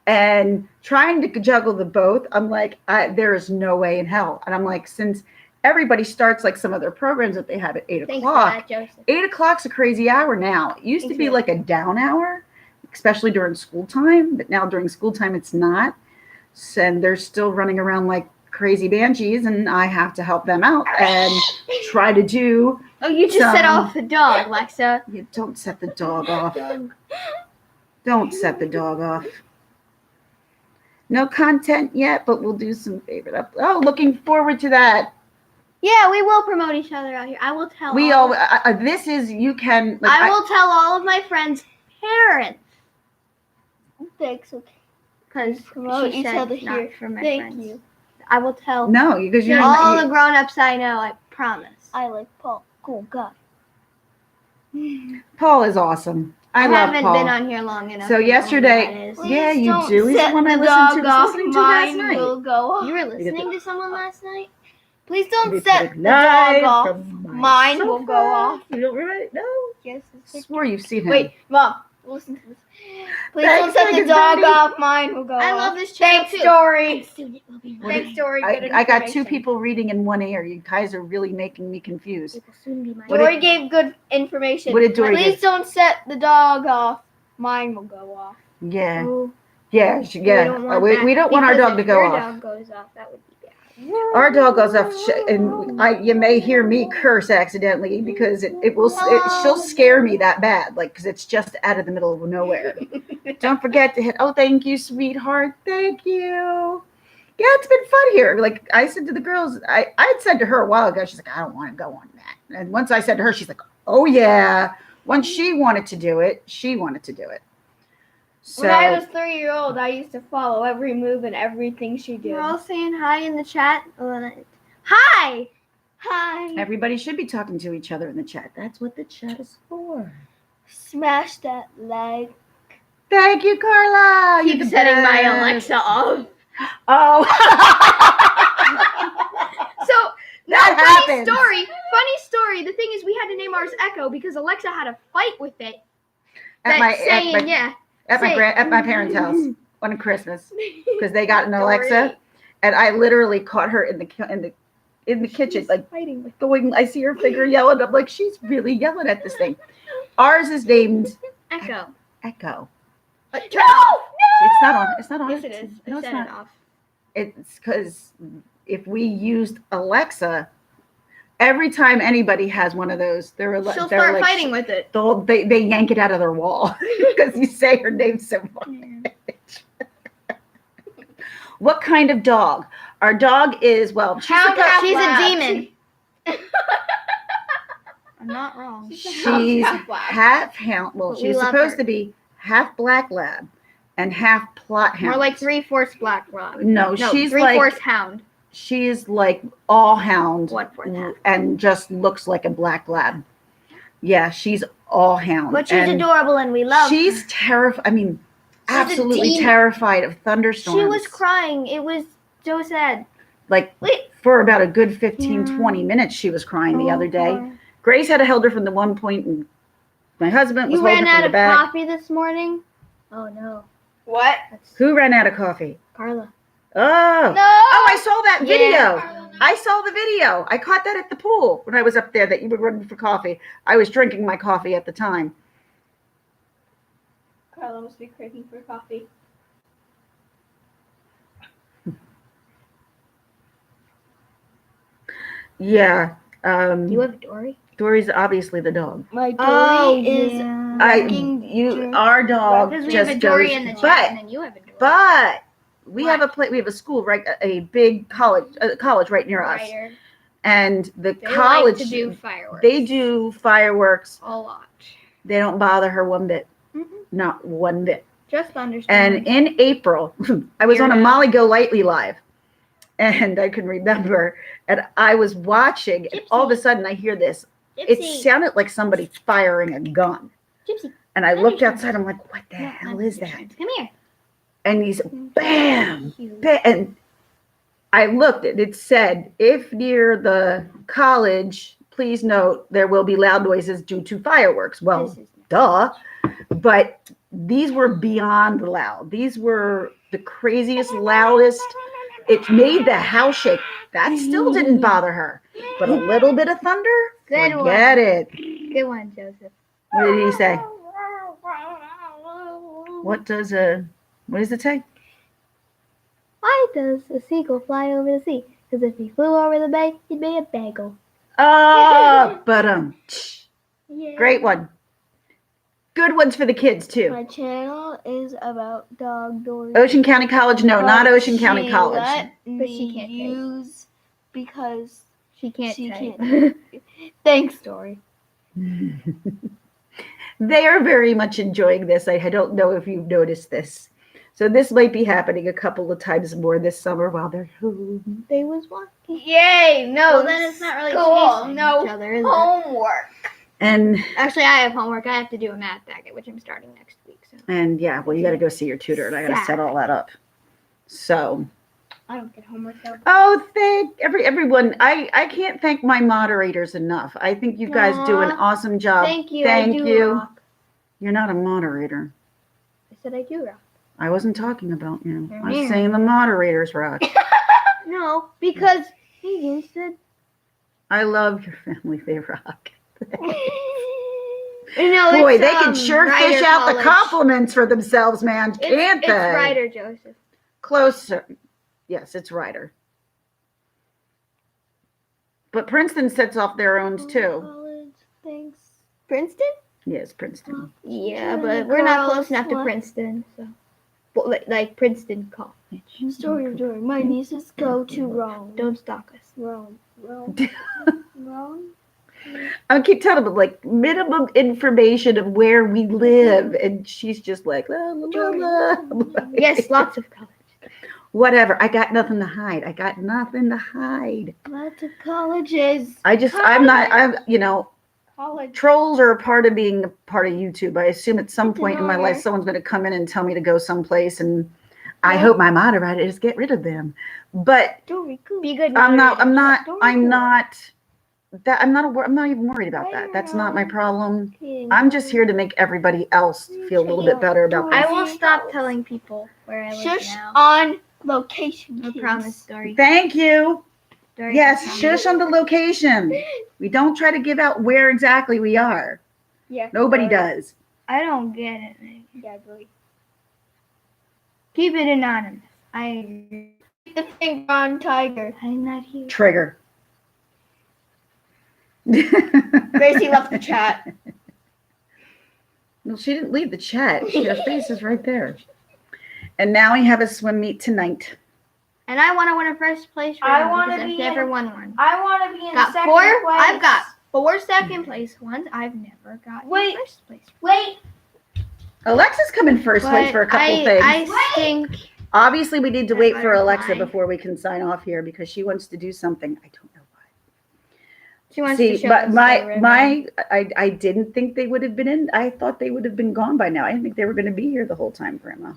and trying to juggle the both. I'm like, there is no way in hell. And I'm like, since everybody starts like some of their programs that they have at 8 Thanks for o'clock, that, Joseph. 8 o'clock's a crazy hour now. It used to Thank be you. like a down hour, especially during school time. But now during school time, it's not. And they're still running around like crazy banshees. And I have to help them out and try to do. Oh, you just set Some- off the dog, Lexa. You don't set the dog off. Don't set the dog off. No content yet, but we'll do some favorite up. Oh, looking forward to that. Yeah, we will promote each other out here. I will tell. We all. all. This is you can. Like, I will tell all of my friends' parents Thanks, okay. because Promote she each said other not here. for my Thank friends. you. I will tell No, because you're all not. the grown-ups I know. I promise. I like Paul. Cool guy. Paul is awesome. I love haven't Paul. been on here long enough. So to know who yesterday- that is. Yeah, Please you don't do. He's the set one I the listened to- dog was off. listening to last Mine night. will go off. You were get listening the- to someone last night? Please don't We set put the it dog live off. from my Mine will sofa. go off. You don't right? No. Yes, I swore you've seen him. Wait, Mom. listen to this. Please Thanks, don't set the Megan dog Birdie. off. Mine will go I off. love this channel Thanks, too. Dory. Soon it will be Thanks, Dory. Good I got 2 information. people reading in one ear. You guys are really making me confused. It will soon be mine. What Dory gave good information. What did Dory Please give? don't set the dog off. Mine will go off. Yeah, Oh, yeah, we don't want our Because dog to if go your off. dog goes off, that would be bad. Our dog goes off, and you may hear me curse accidentally because she'll scare me that bad, like because it's just out of the middle of nowhere. Don't forget to hit. Oh, thank you, sweetheart. Thank you. Yeah, it's been fun here. Like I said to the girls, I had said to her a while ago, she's like, I don't want to go on that. And once I said to her, she's like, oh yeah. Once she wanted to do it, she wanted to do it. So When I was 3-year-old, I used to follow every move and everything she did. We're all saying hi in the chat. Hi! hi. everybody should be talking to each other in the chat. That's what the chat is for. Smash that like. Thank you, Carla. Keep You're the setting my best. Alexa off. Oh, So that funny happens. story. The thing is, we had to name ours Echo because Alexa had a fight with it. At my parents' house on Christmas because they got an Alexa, and I literally caught her in the kitchen, like fighting with. going. I see her finger yelling. I'm like, she's really yelling at this thing. Ours is named Echo. Echo. No! It's not on. It's not on. Yes, it is. No, I it's set not. it off. It's because if we used Alexa, every time anybody has one of those, they're She'll they're start like, fighting with it. They yank it out of their wall because you say her name so much. What kind of dog? Our dog is she's Hound, half She's a lab. demon. I'm not wrong. she's half lab. half hound. Well, But we she's love supposed her. to be half black lab and half plot hound. More like 3/4 black rock. no, No, she's 3/4 hound. she is like all hound 1/4 half. and just looks like a black lab. Yeah, she's all hound. But she's and adorable and we love she's her. terrified. I mean, She's a absolutely demon. terrified of thunderstorms. She was crying. It was so sad. like Wait. for about a good 15, Yeah. 20 minutes she was crying the Oh, other day. poor. Grace had held her from the one point and my husband was You holding ran her from out the of back. coffee this morning? Oh no. What? That's Who ran out of coffee? Carla. Oh. No! Oh, I saw that Yeah. video. I saw the video. I caught that at the pool when I was up there that you were running for coffee. I was drinking my coffee at the time. Carla must be craving for coffee. Yeah. You have Dory? Dory's obviously the dog. My Dory Oh, is yeah. Our dog Because we just have a Dory goes, in the chat but and then you have a Dory. But we have a school right, a big college right near us, Writer. and the They college like to do fireworks. they do fireworks. a lot. They don't bother her one bit, Mhm. not one bit. Just understand. And in April, I was on a Weirdo. Molly Go Lightly live, and I can remember, and I was watching, and all of a sudden I hear this. It sounded like somebody firing a gun, Gypsy. and I Let looked me- outside. I'm like, what the No, hell not is your that? friends. Come here. And he's bam, Cute. and I looked and it said, if near the college, please note there will be loud noises due to fireworks. Well, This is duh. But these were beyond loud. These were the craziest, loudest. It made the house shake. That still didn't bother her. But a little bit of thunder? Good Forget it. good one, Joseph. What did he say? What does it say? Why does a seagull fly over the sea? Because if he flew over the bay, he'd be a bagel. Oh, but Yeah. great one. Good ones for the kids too. My channel is about dog Dory. Ocean County College? No, not But Ocean County she College. Let But she can't me use because She can't She type. thanks, Dory. They are very much enjoying this. I don't know if you've noticed this. So this might be happening a couple of times more this summer while they're home. They was walking. Yay! No. Well, then it's not really school. chasing No each other, is it? homework. And Actually, I have homework. I have to do a math packet, which I'm starting next week. So yeah, well, you got to go see your tutor, and I got to set all that up. So, I don't get homework though. oh, thank everyone. I can't thank my moderators enough. I think you guys do an Aw, awesome job. Thank you. Thank I do you. rock. You're not a moderator. I said I do rock. I wasn't talking about you. I was Yeah. saying the moderators rock. No, because Megan said. I love your family. They rock. No, Boy, it's, they can sure Ryder fish out the College. compliments for themselves, man, can't It's they? Ryder, Joseph. Closer. Yes, it's Ryder. But Princeton sets off their own too. College, thanks. Princeton? Yes, Princeton. Yeah, Sure, but we're not girls, close enough to what? Princeton, so. But like Princeton College. Story of Dory. My nieces go to Rome. Don't stalk us. Rome. Rome. I keep telling them like minimum information of where we live, and she's just like, la, la, la, la. Yes, lots of college. Whatever. I got nothing to hide. I got nothing to hide. Lots of colleges. College. Trolls are a part of being a part of YouTube. I assume at some point in my life, someone's going to come in and tell me to go someplace, and I hope my moderators get rid of them. But Dory, cool. Be good. I'm not even worried about Why that. you're That's not my wrong. problem. Kidding. I'm just here to make everybody else feel a little bit better about I this. will stop telling people where I live Shush now. on location. I kids. promise, Dory. Thank you. Dory, Yes, I promise. shush on the location. We don't try to give out where exactly we are. Yeah. Nobody Dory. does. I don't get it. Yeah, Dory. Keep it anonymous. I agree. The thing on Tiger. I'm not here. Trigger. Gracie left the chat. Well, she didn't leave the chat. Her face is right there. And now we have a swim meet tonight. And I want to win a first place. I round wanna because I've be never in- won one. I want to be in Got second four. place. I've got 4 second place ones. I've never got Wait. first place. Wait. Alexa's coming first place for a couple things. I think Obviously, we need to That wait for Alexa butterfly. before we can sign off here because she wants to do something. I don't know why. she wants See, to show but us my the ribbon. I didn't think they would have been in. I thought they would have been gone by now. I didn't think they were going to be here the whole time, Grandma.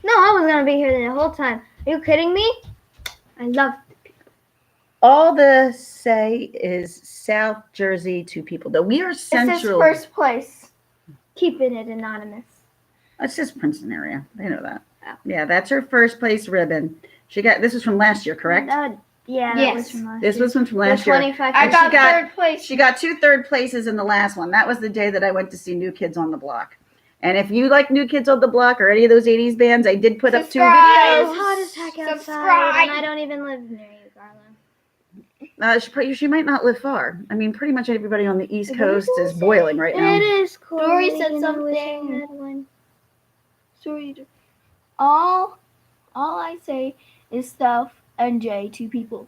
No, I was gonna be here the whole time. Are you kidding me? I love. All the say is South Jersey to people. Though we are It says central. first place. Keeping it anonymous. That's just Princeton area. They know that. Oh. Yeah, that's her first place ribbon. She got this was from last year, correct? Yeah, that Yes. was from last This year. was from The last year. 25. I And got she got- third place. She got 2 third places in the last one. That was the day that I went to see New Kids on the Block. And if you like New Kids on the Block or any of those 80s bands, I did put up 2 Subscribe. videos. It's hot as heck outside, Subscribe. and I don't even live near you, Garland. She might not live far. I mean, pretty much everybody on the East What Coast did you is say? boiling right It now. is cool. Dory said Megan, I wish I something. had one. Story. All I say is South and J to people.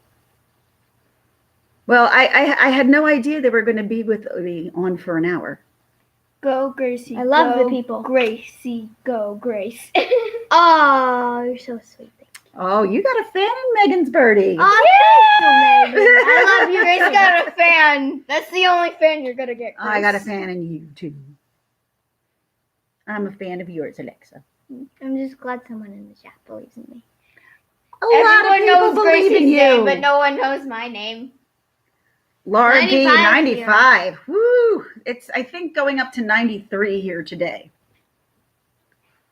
Well, I had no idea they were going to be with me on for an hour. Go Gracie. I love go the people. Gracie. Go Grace. Oh, you're so sweet. Oh, you got a fan in Megan's birdie. Oh, thank you, Megan. I love you. Grace got a fan. That's the only fan you're gonna get. I got a Grace. fan in you too. I'm a fan of yours, Alexa. I'm just glad someone in the chat believes in me. A lot of Everyone people knows believe Gracie's in you. name, but no one knows my name. Laura D, 95 95. Woo! It's I think going up to 93 here today.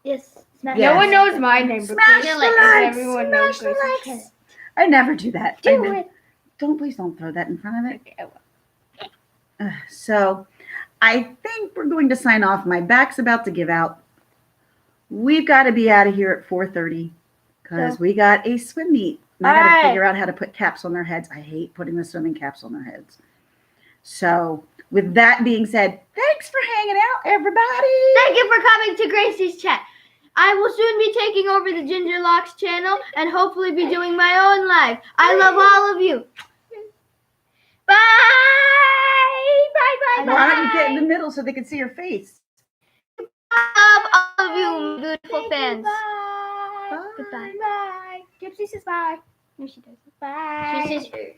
Yes. Smash Yes. No one knows my name, but Smash Gracie- the likes, everyone smash knows the Gracie's likes. I never do that. Do I- it. Please don't throw that in front of it. Okay, I will. So I think we're going to sign off. My back's about to give out. We've got to be out of here at 4:30 because we got a swim meet. And I got to Alright. figure out how to put caps on their heads. I hate putting the swimming caps on their heads. So with that being said, thanks for hanging out, everybody. Thank you for coming to Gracie's chat. I will soon be taking over the Ginger Locks channel and hopefully be doing my own live. I love all of you. Bye. Bye. Bye. Bye. Why don't you get in the middle so they can see your face? I love all of you, beautiful fans. Bye. Bye. Goodbye. Bye. Gypsy says bye. No, she doesn't. Bye. She says.